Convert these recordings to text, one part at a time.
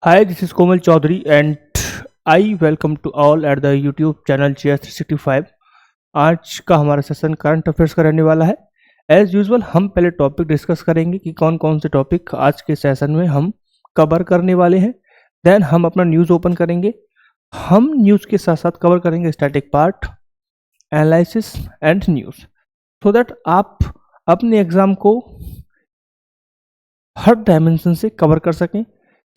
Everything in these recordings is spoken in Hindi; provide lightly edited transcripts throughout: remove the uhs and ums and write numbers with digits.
Hi, this is Komal Chaudhary and I welcome to all at the YouTube channel GS365। आज का हमारा सेशन करंट अफेयर्स का रहने वाला है। एज यूजुअल हम पहले टॉपिक डिस्कस करेंगे कि कौन कौन से टॉपिक आज के सेशन में हम कवर करने वाले हैं। देन हम अपना न्यूज़ ओपन करेंगे। हम न्यूज़ के साथ साथ कवर करेंगे static part, analysis and news, so that आप अपने एग्ज़ाम को हर डायमेंशन से कवर कर सकें,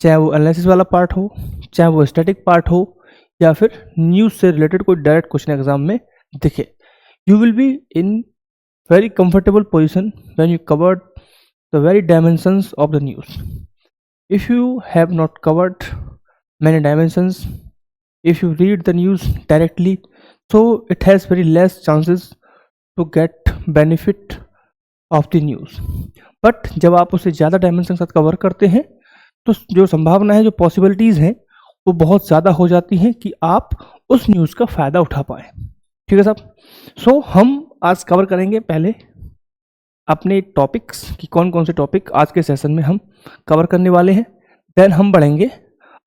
चाहे वो एनालिसिस वाला पार्ट हो, चाहे वो स्टैटिक पार्ट हो, या फिर न्यूज़ से रिलेटेड कोई डायरेक्ट क्वेश्चन एग्जाम में दिखे। You will be in very comfortable position when you covered the very dimensions of the news. If you have not covered many dimensions, if you read the news directly, so it has very less chances to get benefit of the news। But जब आप उसे ज़्यादा डायमेंशन के साथ कवर करते हैं तो जो संभावना है, जो पॉसिबिलिटीज़ हैं, वो बहुत ज़्यादा हो जाती हैं कि आप उस न्यूज़ का फ़ायदा उठा पाएँ। ठीक है साहब। सो हम आज कवर करेंगे पहले अपने टॉपिक्स कि कौन कौन से टॉपिक आज के सेशन में हम कवर करने वाले हैं। देन हम बढ़ेंगे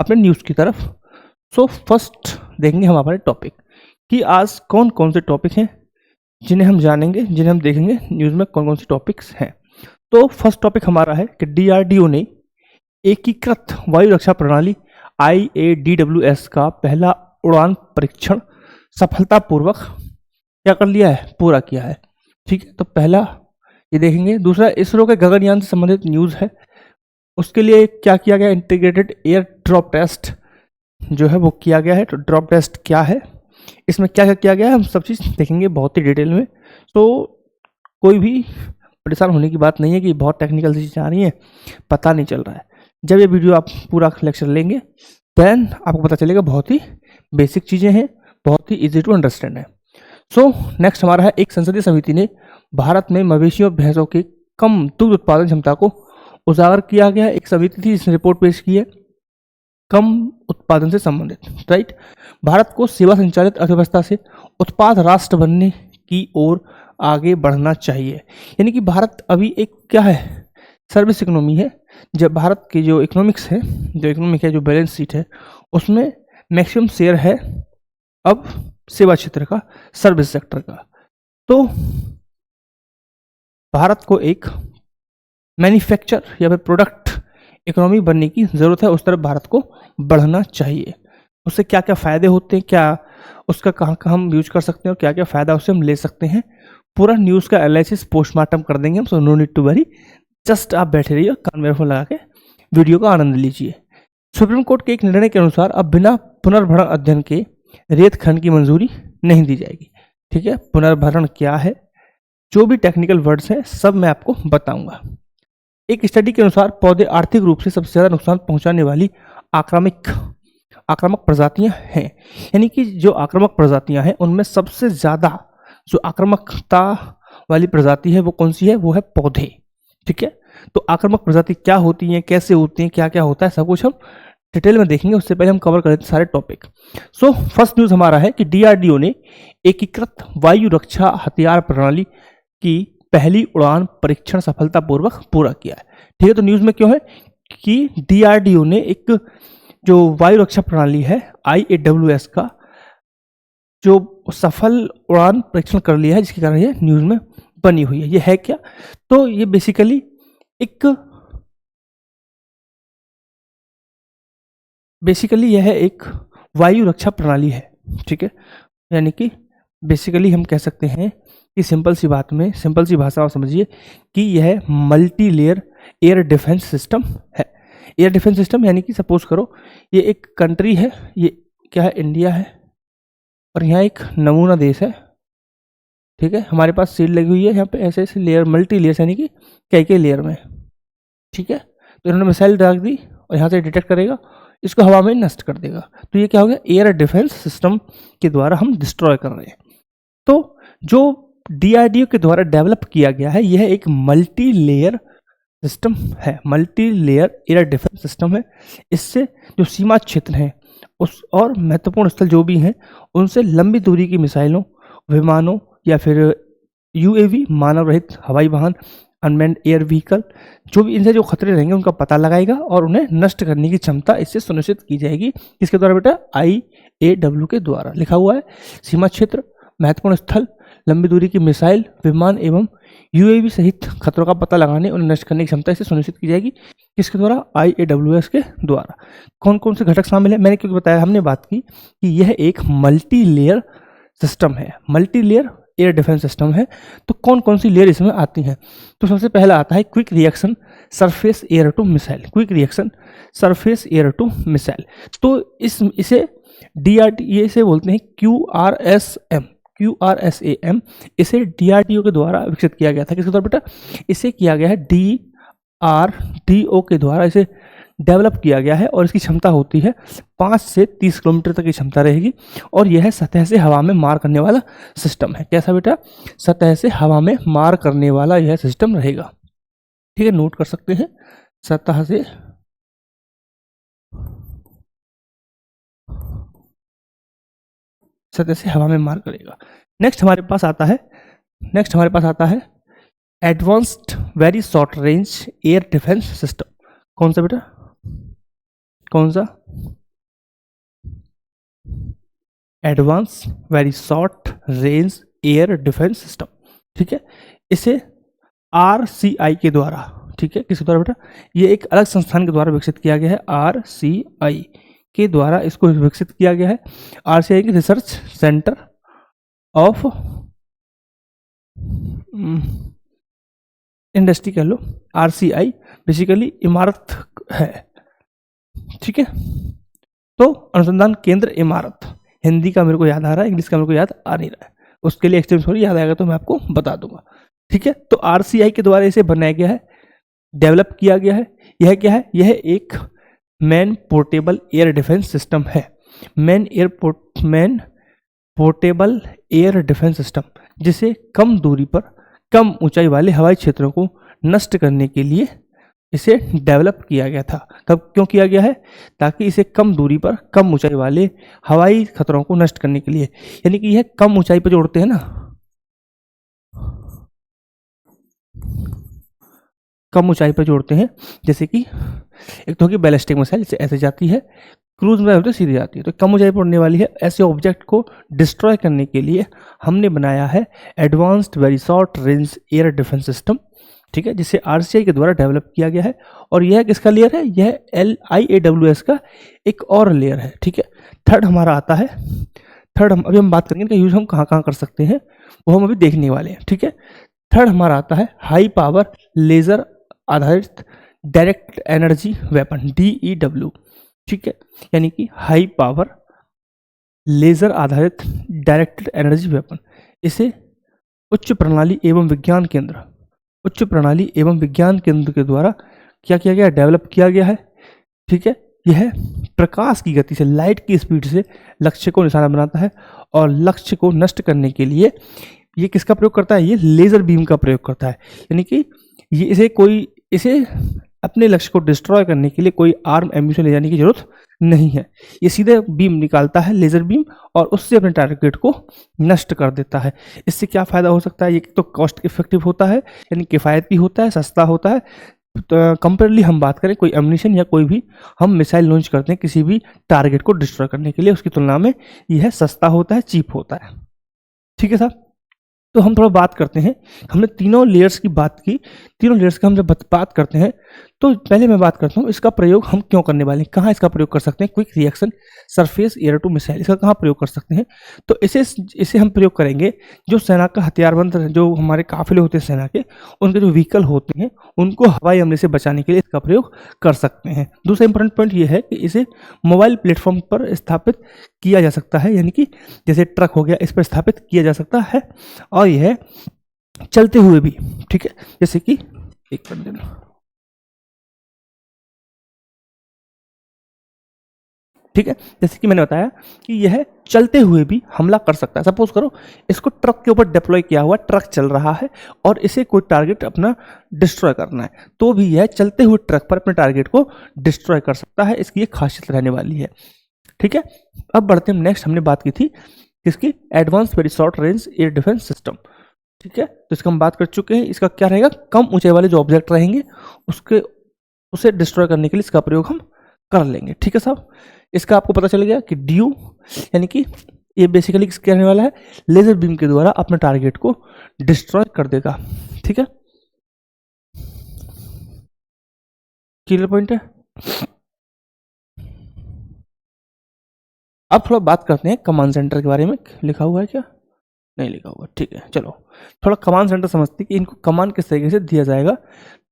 अपने न्यूज़ की तरफ। सो फर्स्ट देखेंगे हम हमारे टॉपिक कि आज कौन कौन से टॉपिक हैं जिन्हें हम जानेंगे, जिन्हें हम देखेंगे न्यूज़ में कौन कौन से टॉपिक्स हैं। तो फर्स्ट टॉपिक हमारा है कि DRDO ने एकीकृत वायु रक्षा प्रणाली IADWS का पहला उड़ान परीक्षण सफलतापूर्वक क्या कर लिया है, पूरा किया है। ठीक है, तो पहला ये देखेंगे। दूसरा, इसरो के गगनयान से संबंधित न्यूज़ है। उसके लिए क्या किया गया, इंटीग्रेटेड एयर ड्रॉप टेस्ट जो है वो किया गया है। तो ड्रॉप टेस्ट क्या है, इसमें क्या क्या किया गया है, हम सब चीज़ देखेंगे बहुत ही डिटेल में। तो कोई भी परेशान होने की बात नहीं है कि बहुत टेक्निकल चीज़ें आ रही हैं, पता नहीं चल रहा है। जब ये वीडियो आप पूरा लेक्चर लेंगे देन आपको पता चलेगा बहुत ही बेसिक चीज़ें हैं, बहुत ही इजी टू अंडरस्टैंड है। सो नेक्स्ट हमारा है, एक संसदीय समिति ने भारत में मवेशियों और भैंसों की कम दुग्ध उत्पादन क्षमता को उजागर किया गया है। एक समिति थी जिसने रिपोर्ट पेश की है कम उत्पादन से संबंधित। राइट, भारत को सेवा संचालित अर्थव्यवस्था से उत्पाद राष्ट्र बनने की ओर आगे बढ़ना चाहिए। यानी कि भारत अभी एक क्या है, सर्विस इकोनॉमी है। जब भारत की जो इकोनॉमिक्स है, जो इकोनॉमिक है, जो बैलेंस शीट है, उसमें मैक्सिमम शेयर है अब सेवा क्षेत्र का, सर्विस सेक्टर का। तो भारत को एक मैन्युफैक्चर या फिर प्रोडक्ट इकोनॉमी बनने की ज़रूरत है, उस तरफ भारत को बढ़ना चाहिए। उससे क्या क्या फ़ायदे होते हैं, क्या उसका कहाँ कहाँ हम यूज कर सकते हैं और क्या क्या फ़ायदा उससे हम ले सकते हैं, पूरा न्यूज़ का एनालिसिस पोस्टमार्टम कर देंगे हम। So no need to worry, just आप बैठे रहिए, कान में ईयरफोन लगा के वीडियो का आनंद लीजिए। सुप्रीम कोर्ट के एक निर्णय के अनुसार अब बिना पुनर्भरण अध्ययन के रेत खनन की मंजूरी नहीं दी जाएगी। ठीक है, पुनर्भरण क्या है, जो भी टेक्निकल वर्ड्स हैं सब मैं आपको बताऊंगा। एक स्टडी के अनुसार पौधे आर्थिक रूप से सबसे ज़्यादा नुकसान पहुंचाने वाली आक्रामक प्रजातियां हैं। यानी कि जो आक्रामक प्रजातियां हैं उनमें सबसे ज़्यादा जो आक्रामकता वाली प्रजाति है वो कौन सी है, वो है पौधे। ठीक है, तो आक्रामक प्रजाति क्या होती हैं, कैसे होती हैं, क्या क्या होता है, सब कुछ हम डिटेल में देखेंगे। उससे पहले हम कवर कर देते सारे टॉपिक। सो फर्स्ट न्यूज़ हमारा है कि DRDO ने एकीकृत वायु रक्षा हथियार प्रणाली की पहली उड़ान परीक्षण सफलतापूर्वक पूरा किया है। ठीक है, तो न्यूज़ में क्यों है कि DRDO ने एक जो वायु रक्षा प्रणाली है IAWS का जो सफल उड़ान परीक्षण कर लिया है, जिसके कारण ये न्यूज़ में बनी हुई है। ये है क्या, तो ये बेसिकली यह एक वायु रक्षा प्रणाली है। ठीक है, यानी कि बेसिकली हम कह सकते हैं कि सिंपल सी भाषा में समझिए कि यह multi layer air defence system है। एयर डिफेंस सिस्टम यानी कि सपोज करो ये एक कंट्री है, ये क्या है, इंडिया है, और यहाँ एक नमूना देश है। ठीक है, हमारे पास सील लगी हुई है यहाँ पे ऐसे ऐसे लेयर, मल्टी लेयर्स, यानी कि कई लेयर में। ठीक है, तो इन्होंने मिसाइल डाल दी और यहाँ से डिटेक्ट करेगा, इसको हवा में नष्ट कर देगा। तो ये क्या हो गया, एयर डिफेंस सिस्टम के द्वारा हम डिस्ट्रॉय कर रहे हैं। तो जो DRDO के द्वारा डेवलप किया गया है यह एक मल्टी लेयर सिस्टम है, multi layer air defence system है। इससे जो सीमा क्षेत्र हैं उस और महत्वपूर्ण स्थल जो भी हैं उनसे लंबी दूरी की मिसाइलों, विमानों या फिर UAV मानव रहित हवाई वाहन अनमैन्ड एयर व्हीकल, जो भी इनसे जो खतरे रहेंगे उनका पता लगाएगा और उन्हें नष्ट करने की क्षमता इससे सुनिश्चित की जाएगी। किसके द्वारा बेटा? IAW के द्वारा। लिखा हुआ है सीमा क्षेत्र, महत्वपूर्ण स्थल, लंबी दूरी की मिसाइल, विमान एवं UAV सहित खतरों का पता लगाने और नष्ट करने की क्षमता इससे सुनिश्चित की जाएगी। किसके द्वारा? IAWS के द्वारा। कौन कौन से घटक शामिल है? मैंने क्योंकि बताया, हमने बात की कि यह एक मल्टी लेयर सिस्टम है, multi layer air defence system है। तो कौन कौन सी लेयर इसमें आती हैं? तो सबसे पहला आता है quick reaction surface air to missile, quick reaction surface air to missile. तो इसे DRDO से बोलते हैं QRSAM। इसे DRDO के द्वारा विकसित किया गया था। किसके द्वारा बेटा? इसे किया गया है DRDO के द्वारा इसे डेवलप किया गया है और इसकी क्षमता होती है 5 से 30 किलोमीटर तक की क्षमता रहेगी और यह सतह से हवा में मार करने वाला सिस्टम है। कैसा बेटा? सतह से हवा में मार करने वाला यह सिस्टम रहेगा। ठीक है, नोट कर सकते हैं, सतह से हवा में मार करेगा। नेक्स्ट हमारे पास आता है advanced very short range air defence system. कौन सा बेटा? कौन सा? Advance very short range air defence system. ठीक है, इसे RCI के द्वारा, ठीक है, किसके द्वारा बेटा? ये एक अलग संस्थान के द्वारा विकसित किया गया है, RCI के द्वारा इसको विकसित किया गया है। RCI की रिसर्च सेंटर ऑफ इंडस्ट्री कह लो। RCI बेसिकली इमारत है। ठीक है, तो अनुसंधान केंद्र इमारत, हिंदी का मेरे को याद आ रहा है, इंग्लिश का मेरे को याद आ नहीं रहा है, उसके लिए एक्सचेंज सॉरी, याद आएगा तो मैं आपको बता दूंगा। ठीक है, तो RCI के द्वारा इसे बनाया गया है, डेवलप किया गया है। यह क्या है? यह एक man portable air defence system है। Man portable air defence system, जिसे कम दूरी पर कम ऊंचाई वाले हवाई क्षेत्रों को नष्ट करने के लिए इसे डेवलप किया गया था। कब क्यों किया गया है? ताकि इसे कम दूरी पर कम ऊंचाई वाले हवाई खतरों को नष्ट करने के लिए, यानी कि यह कम ऊंचाई पर जो उड़ते हैं ना, कम ऊंचाई पर जो उड़ते हैं, जैसे कि एक तो होगी बैलिस्टिक मिसाइल, ऐसे जाती है, क्रूज मिसाइल होती है सीधी जाती है, तो कम ऊंचाई पर उड़ने वाली है। ऐसे ऑब्जेक्ट को डिस्ट्रॉय करने के लिए हमने बनाया है advanced very short range air defence system. ठीक है, जिसे RCI के द्वारा डेवलप किया गया है। और यह किसका लेयर है? यह IAWS का एक और लेयर है। ठीक है, थर्ड हमारा आता है, अभी हम बात करेंगे कि यूज हम कहाँ कहाँ कर सकते हैं, वो हम अभी देखने वाले हैं। ठीक है, थर्ड हमारा आता है हाई पावर लेजर आधारित डायरेक्ट एनर्जी वेपन, DEW। ठीक है, यानी कि हाई पावर लेजर आधारित डायरेक्टेड एनर्जी वेपन। इसे उच्च प्रणाली एवं विज्ञान केंद्र के द्वारा क्या किया गया? डेवलप किया गया है। ठीक है, यह प्रकाश की गति से, लाइट की स्पीड से लक्ष्य को निशाना बनाता है और लक्ष्य को नष्ट करने के लिए ये किसका प्रयोग करता है? ये लेजर बीम का प्रयोग करता है। यानी कि इसे अपने लक्ष्य को डिस्ट्रॉय करने के लिए कोई आर्म एम्यूनिशन ले जाने की जरूरत नहीं है। ये सीधे बीम निकालता है, लेजर बीम, और उससे अपने टारगेट को नष्ट कर देता है। इससे क्या फायदा हो सकता है? ये तो कॉस्ट इफेक्टिव होता है, यानी किफ़ायती होता है, सस्ता होता है। तो कंपेरेटली हम बात करें कोई एम्यूनिशन या कोई भी हम मिसाइल लॉन्च करते हैं किसी भी टारगेट को डिस्ट्रॉय करने के लिए, उसकी तुलना में यह सस्ता होता है, चीप होता है। ठीक है साहब, तो हम थोड़ा बात करते हैं। हमने तीनों लेयर्स की बात की, तीनों लेयर्स का हम जब बात करते हैं तो पहले मैं बात करता हूँ इसका प्रयोग हम क्यों करने वाले हैं, कहाँ इसका प्रयोग कर सकते हैं। Quick reaction surface air to missile, इसका कहाँ प्रयोग कर सकते हैं? तो इसे हम प्रयोग करेंगे जो सेना का हथियारबंद, जो हमारे काफिले होते हैं सेना के, उनके जो व्हीकल होते हैं उनको हवाई हमले से बचाने के लिए इसका प्रयोग कर सकते हैं। दूसरा इंपॉर्टेंट पॉइंट ये है कि इसे मोबाइल प्लेटफॉर्म पर स्थापित किया जा सकता है, यानी कि जैसे ट्रक हो गया, इस पर स्थापित किया जा सकता है, और यह चलते हुए भी, ठीक है, जैसे कि एक मिनट, ठीक है, जैसे कि मैंने बताया कि यह चलते हुए भी हमला कर सकता है। सपोज करो इसको ट्रक के ऊपर डिप्लॉय किया हुआ, ट्रक चल रहा है और इसे कोई टारगेट अपना डिस्ट्रॉय करना है, तो भी यह चलते हुए ट्रक पर अपने टारगेट को डिस्ट्रॉय कर सकता है। इसकी एक खासियत रहने वाली है। ठीक है, अब बढ़ते हैं नेक्स्ट। हमने बात की थी किसकी? Advance very short range air defence system. ठीक है, तो इसका हम बात कर चुके हैं। इसका क्या रहेगा, कम ऊंचाई वाले जो ऑब्जेक्ट रहेंगे उसे डिस्ट्रॉय करने के लिए इसका प्रयोग हम कर लेंगे। ठीक है साहब, इसका आपको पता चल गया कि ड्यू यानी कि ये बेसिकली क्या रहने वाला है, लेजर बीम के द्वारा अपने टारगेट को डिस्ट्रॉय कर देगा। ठीक है, क्लियर पॉइंट है। अब थोड़ा बात करते हैं कमांड सेंटर के बारे में। लिखा हुआ है क्या, नहीं लिखा हुआ, ठीक है। चलो थोड़ा कमांड सेंटर समझते हैं कि इनको कमांड किस तरीके से दिया जाएगा।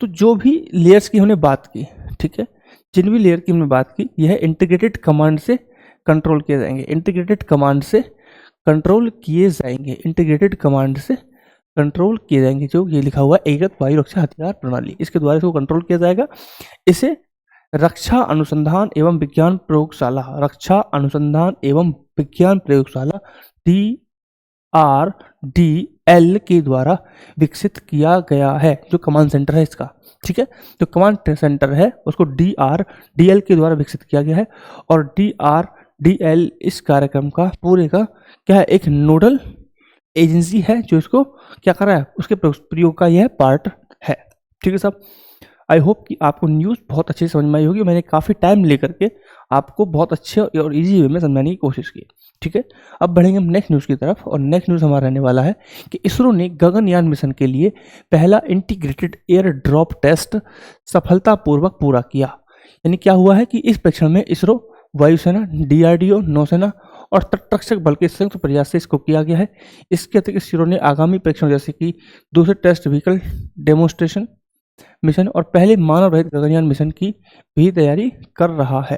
तो जो भी लेयर्स की हमने बात की, ठीक है, जिन भी लेयर की हमने बात की, यह इंटीग्रेटेड कमांड से कंट्रोल किए जाएंगे। इंटीग्रेटेड कमांड से कंट्रोल किए जाएंगे, इंटीग्रेटेड कमांड से कंट्रोल किए जाएंगे। जो ये लिखा हुआ है एकीकृत वायु रक्षा हथियार प्रणाली, इसके द्वारा इसको कंट्रोल किया जाएगा। इसे रक्षा अनुसंधान एवं विज्ञान प्रयोगशाला, रक्षा अनुसंधान एवं विज्ञान प्रयोगशाला DRDL के द्वारा विकसित किया गया है, जो कमांड सेंटर है इसका। ठीक है, तो कमांड सेंटर है उसको DRDL के द्वारा विकसित किया गया है। और DRDL इस कार्यक्रम का पूरे का क्या है, एक नोडल एजेंसी है जो इसको क्या कर रहा है, उसके प्रयोग का यह पार्ट है। ठीक है साहब, आई होप कि आपको न्यूज़ बहुत अच्छे से समझ में आई होगी। मैंने काफ़ी टाइम लेकर के आपको बहुत अच्छे और इजी वे में समझाने की कोशिश की। ठीक है, अब बढ़ेंगे हम नेक्स्ट न्यूज़ की तरफ। और नेक्स्ट न्यूज़ हमारा रहने वाला है कि इसरो ने गगनयान मिशन के लिए पहला इंटीग्रेटेड एयर ड्रॉप टेस्ट सफलतापूर्वक पूरा किया। यानी क्या हुआ है कि इस परीक्षण में इसरो, वायुसेना, DRDO, नौसेना और तटरक्षक बल के संयुक्त प्रयास से इसको किया गया है। इसके अतिरिक्त इसरो ने आगामी परीक्षण जैसे कि दूसरे टेस्ट व्हीकल डेमोन्स्ट्रेशन मिशन और पहले मानव रहित गगनयान मिशन की भी तैयारी कर रहा है।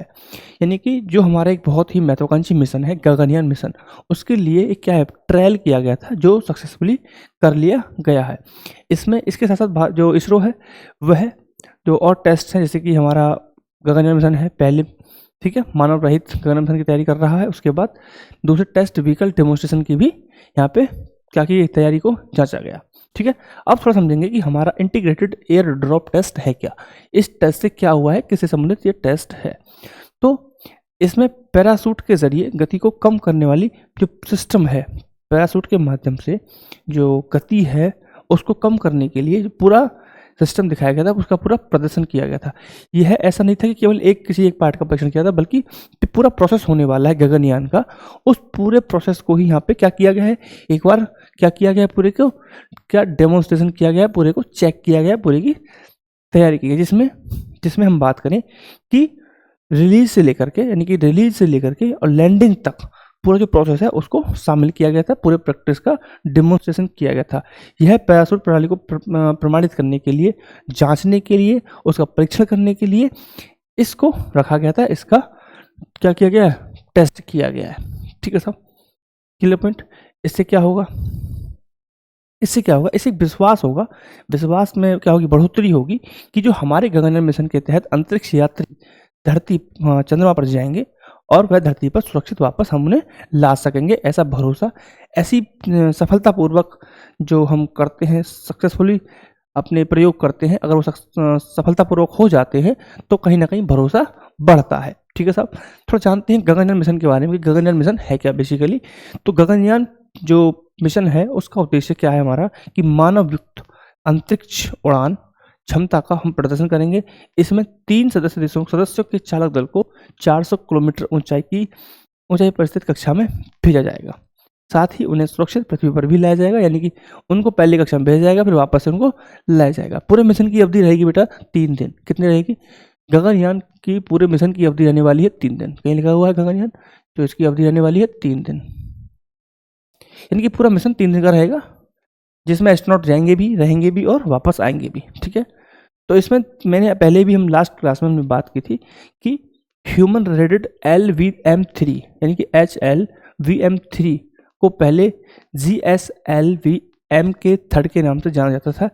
यानी कि जो हमारा एक बहुत ही महत्वाकांक्षी मिशन है गगनयान मिशन, उसके लिए एक क्या है, ट्रायल किया गया था जो सक्सेसफुली कर लिया गया है। इसमें इसके साथ साथ जो इसरो है वह जो और टेस्ट हैं, जैसे कि हमारा गगनयान मिशन है पहले, ठीक है, मानव रहित गगनयान मिशन की तैयारी कर रहा है। उसके बाद दूसरे टेस्ट व्हीकल डेमोन्स्ट्रेशन की भी यहाँ पे क्या की तैयारी को जांचा गया। ठीक है, अब थोड़ा समझेंगे कि हमारा इंटीग्रेटेड एयर ड्रॉप टेस्ट है क्या, इस टेस्ट से क्या हुआ है, किससे संबंधित ये टेस्ट है। तो इसमें पैराशूट के जरिए गति को कम करने वाली जो सिस्टम है, पैराशूट के माध्यम से जो गति है उसको कम करने के लिए जो पूरा सिस्टम दिखाया गया था, उसका पूरा प्रदर्शन किया गया था। यह ऐसा नहीं था कि केवल किसी एक पार्ट का परीक्षण किया था, बल्कि पूरा प्रोसेस होने वाला है गगनयान का। उस पूरे प्रोसेस को ही यहाँ पे क्या किया गया है, एक बार क्या किया गया है, पूरे को क्या डेमोन्स्ट्रेशन किया गया है, पूरे को चेक किया गया है, पूरे की तैयारी की गई, जिसमें हम बात करें कि रिलीज से लेकर के, यानी कि रिलीज से लेकर के और लैंडिंग तक पूरा जो प्रोसेस है उसको शामिल किया गया था, पूरे प्रैक्टिस का डेमोन्स्ट्रेशन किया गया था। यह पैराशूट प्रणाली को प्रमाणित करने के लिए, जांचने के लिए, उसका परीक्षण करने के लिए इसको रखा गया था। इसका क्या किया गया है, टेस्ट किया गया है। ठीक है साहब, क्लियर पॉइंट। इससे क्या होगा, इससे विश्वास होगा, विश्वास में क्या होगी, बढ़ोतरी होगी कि जो हमारे गगनयान मिशन के तहत अंतरिक्ष यात्री धरती चंद्रमा पर जाएंगे और वह धरती पर सुरक्षित वापस हम उन्हें ला सकेंगे। ऐसा भरोसा, ऐसी सफलतापूर्वक जो हम करते हैं, सक्सेसफुली अपने प्रयोग करते हैं, अगर वो सफलतापूर्वक हो जाते हैं तो कहीं ना कहीं भरोसा बढ़ता है। ठीक है साहब, थोड़ा जानते हैं गगनयान मिशन के बारे में। गगनयान मिशन है क्या बेसिकली। तो गगनयान जो मिशन है उसका उद्देश्य क्या है हमारा, कि मानव युक्त अंतरिक्ष उड़ान क्षमता का हम प्रदर्शन करेंगे। इसमें 3 सदस्यों के चालक दल को 400 किलोमीटर ऊंचाई पर स्थित कक्षा में भेजा जाएगा। साथ ही उन्हें सुरक्षित पृथ्वी पर भी लाया जाएगा, यानी कि उनको पहली कक्षा में भेजा जाएगा, फिर वापस से उनको लाया जाएगा। पूरे मिशन की अवधि रहेगी बेटा 3 दिन। कितनी रहेगी, गगनयान की पूरे मिशन की अवधि रहने वाली है 3 दिन। कहीं लिखा हुआ है गगनयान, तो इसकी अवधि रहने वाली है 3 दिन, यानी कि पूरा मिशन 3 दिन का रहेगा, जिसमें एस्ट्रोनॉट जाएंगे भी, रहेंगे भी और वापस आएंगे भी। ठीक है, तो इसमें मैंने पहले भी हम लास्ट क्लास में हमने बात की थी कि ह्यूमन रेटेड LVM-3 यानी कि HLVM-3 को पहले GSLV-M के थर्ड के नाम से जाना जाता था।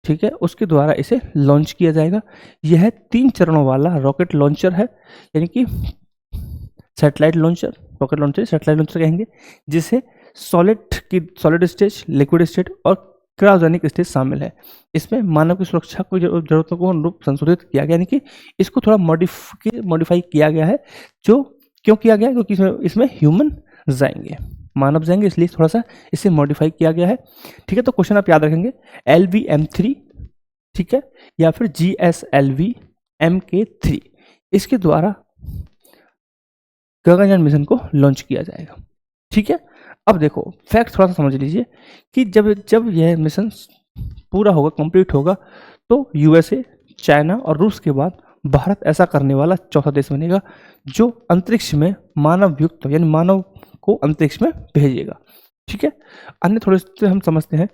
ठीक है, उसके द्वारा इसे लॉन्च किया जाएगा। यह 3 चरणों वाला रॉकेट लॉन्चर है, यानी कि satellite launcher, rocket launcher satellite launcher कहेंगे, जिसे सॉलिड स्टेज, लिक्विड स्टेज और क्रायोजेनिक स्टेज शामिल है। इसमें मानव की सुरक्षा को जरूरतों को अनुरूप संशोधित किया गया, यानी कि इसको थोड़ा मॉडिफाई किया गया है। जो क्यों किया गया, क्योंकि इसमें ह्यूमन जाएंगे। मानव जाएंगे, इसलिए थोड़ा सा इसे मॉडिफाई किया गया है। ठीक है, तो क्वेश्चन आप याद रखेंगे LVM-3, ठीक है, या फिर GSLV MK3, इसके द्वारा गगनयान मिशन को लॉन्च किया जाएगा। ठीक है, अब देखो फैक्ट थोड़ा सा समझ लीजिए कि जब जब यह मिशन पूरा होगा, कंप्लीट होगा, तो यूएसए, चाइना और रूस के बाद भारत ऐसा करने वाला चौथा देश बनेगा जो अंतरिक्ष में मानव युक्त यानी मानव को अंतरिक्ष में भेजेगा। ठीक है, अन्य थोड़े से हम समझते हैं।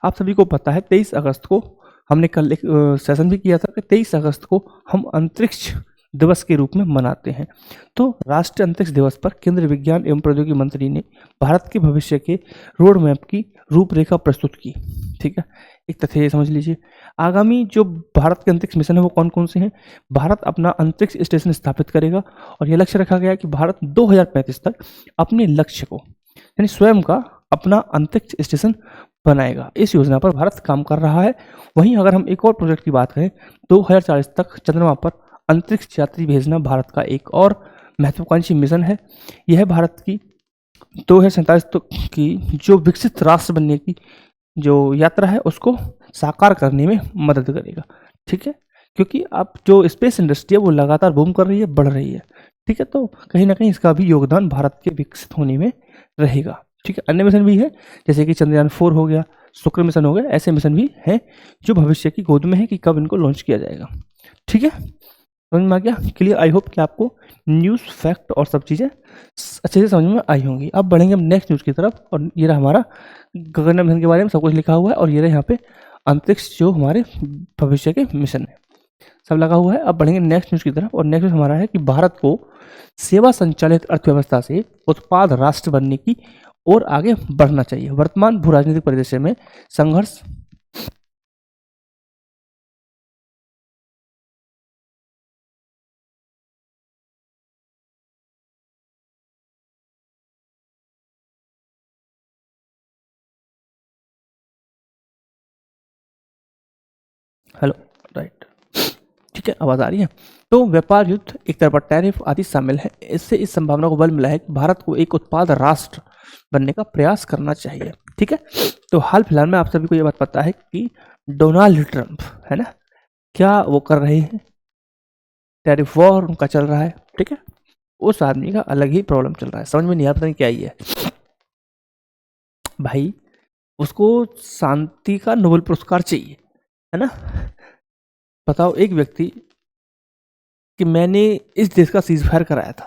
आप सभी को पता है 23 अगस्त को हमने कल एक सेशन भी किया था कि 23 अगस्त को हम अंतरिक्ष दिवस के रूप में मनाते हैं। तो राष्ट्रीय अंतरिक्ष दिवस पर केंद्रीय विज्ञान एवं प्रौद्योगिकी मंत्री ने भारत के भविष्य के रोड मैप की रूपरेखा प्रस्तुत की। ठीक है, एक तथ्य समझ लीजिए, आगामी जो भारत के अंतरिक्ष मिशन है वो कौन कौन से हैं। भारत अपना अंतरिक्ष स्टेशन स्थापित करेगा और यह लक्ष्य रखा गया है कि भारत 2035 तक अपने लक्ष्य को यानी स्वयं का अपना अंतरिक्ष स्टेशन बनाएगा। इस योजना पर भारत काम कर रहा है। वहीं अगर हम एक और प्रोजेक्ट की बात करें, 2040 तक चंद्रमा पर अंतरिक्ष यात्री भेजना भारत का एक और महत्वाकांक्षी मिशन है। यह भारत की 2047 तक की जो विकसित राष्ट्र बनने की जो यात्रा है उसको साकार करने में मदद करेगा। ठीक है, क्योंकि अब जो स्पेस इंडस्ट्री है वो लगातार बूम कर रही है, बढ़ रही है। ठीक है, तो कहीं ना कहीं इसका भी योगदान भारत के विकसित होने में रहेगा। ठीक है, अन्य मिशन भी है जैसे कि चंद्रयान 4 हो गया, शुक्र मिशन हो गया, ऐसे मिशन भी हैं जो भविष्य की गोद में है कि कब इनको लॉन्च किया जाएगा। ठीक है, समझ में आ गया, क्लियर। आई होप कि आपको न्यूज़, फैक्ट और सब चीज़ें अच्छे से समझ में आई होंगी। अब बढ़ेंगे हम नेक्स्ट न्यूज़ की तरफ, और ये रहा हमारा गगनयान मिशन के बारे में सब कुछ लिखा हुआ है, और ये रहा यहाँ पे अंतरिक्ष जो हमारे भविष्य के मिशन है सब लगा हुआ है। अब बढ़ेंगे नेक्स्ट न्यूज़ की तरफ, और नेक्स्ट न्यूज़ हमारा है कि भारत को सेवा संचालित अर्थव्यवस्था से उत्पाद राष्ट्र बनने की ओर आगे बढ़ना चाहिए। वर्तमान भू राजनीतिक परिदृश्य में संघर्ष हेलो राइट, ठीक है, आवाज़ आ रही है। तो व्यापार युद्ध, एक तरफा टैरिफ आदि शामिल है। इससे इस संभावना को बल मिला है कि भारत को एक उत्पाद राष्ट्र बनने का प्रयास करना चाहिए। ठीक है, तो हाल फिलहाल में आप सभी को ये बात पता है कि डोनाल्ड ट्रंप है ना, क्या वो कर रहे हैं, टैरिफ वॉर उनका चल रहा है। ठीक है, उस आदमी का अलग ही प्रॉब्लम चल रहा है, समझ में नहीं आता नहीं क्या ही है भाई। उसको शांति का नोबेल पुरस्कार चाहिए, है ना। बताओ एक व्यक्ति कि मैंने इस देश का सीज फायर कराया था,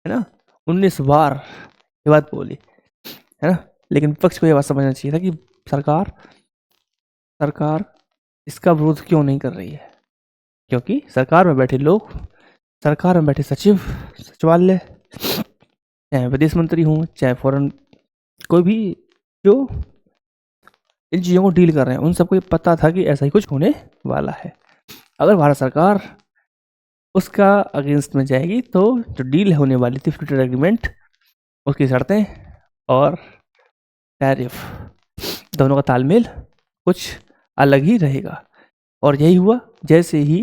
है ना, 19 बार ये बात बोली, है ना। लेकिन विपक्ष को ये बात समझना चाहिए था कि सरकार इसका विरोध क्यों नहीं कर रही है, क्योंकि सरकार में बैठे लोग, सरकार में बैठे सचिव, सचिवालय, चाहे विदेश मंत्री हों, चाहे फॉरेन कोई भी जो इन चीज़ों को डील कर रहे हैं, उन सबको ये पता था कि ऐसा ही कुछ होने वाला है। अगर भारत सरकार उसका अगेंस्ट में जाएगी तो जो डील होने वाली थी फ्री ट्रेड एग्रीमेंट, उसकी शर्तें और टैरिफ दोनों का तालमेल कुछ अलग ही रहेगा। और यही हुआ जैसे ही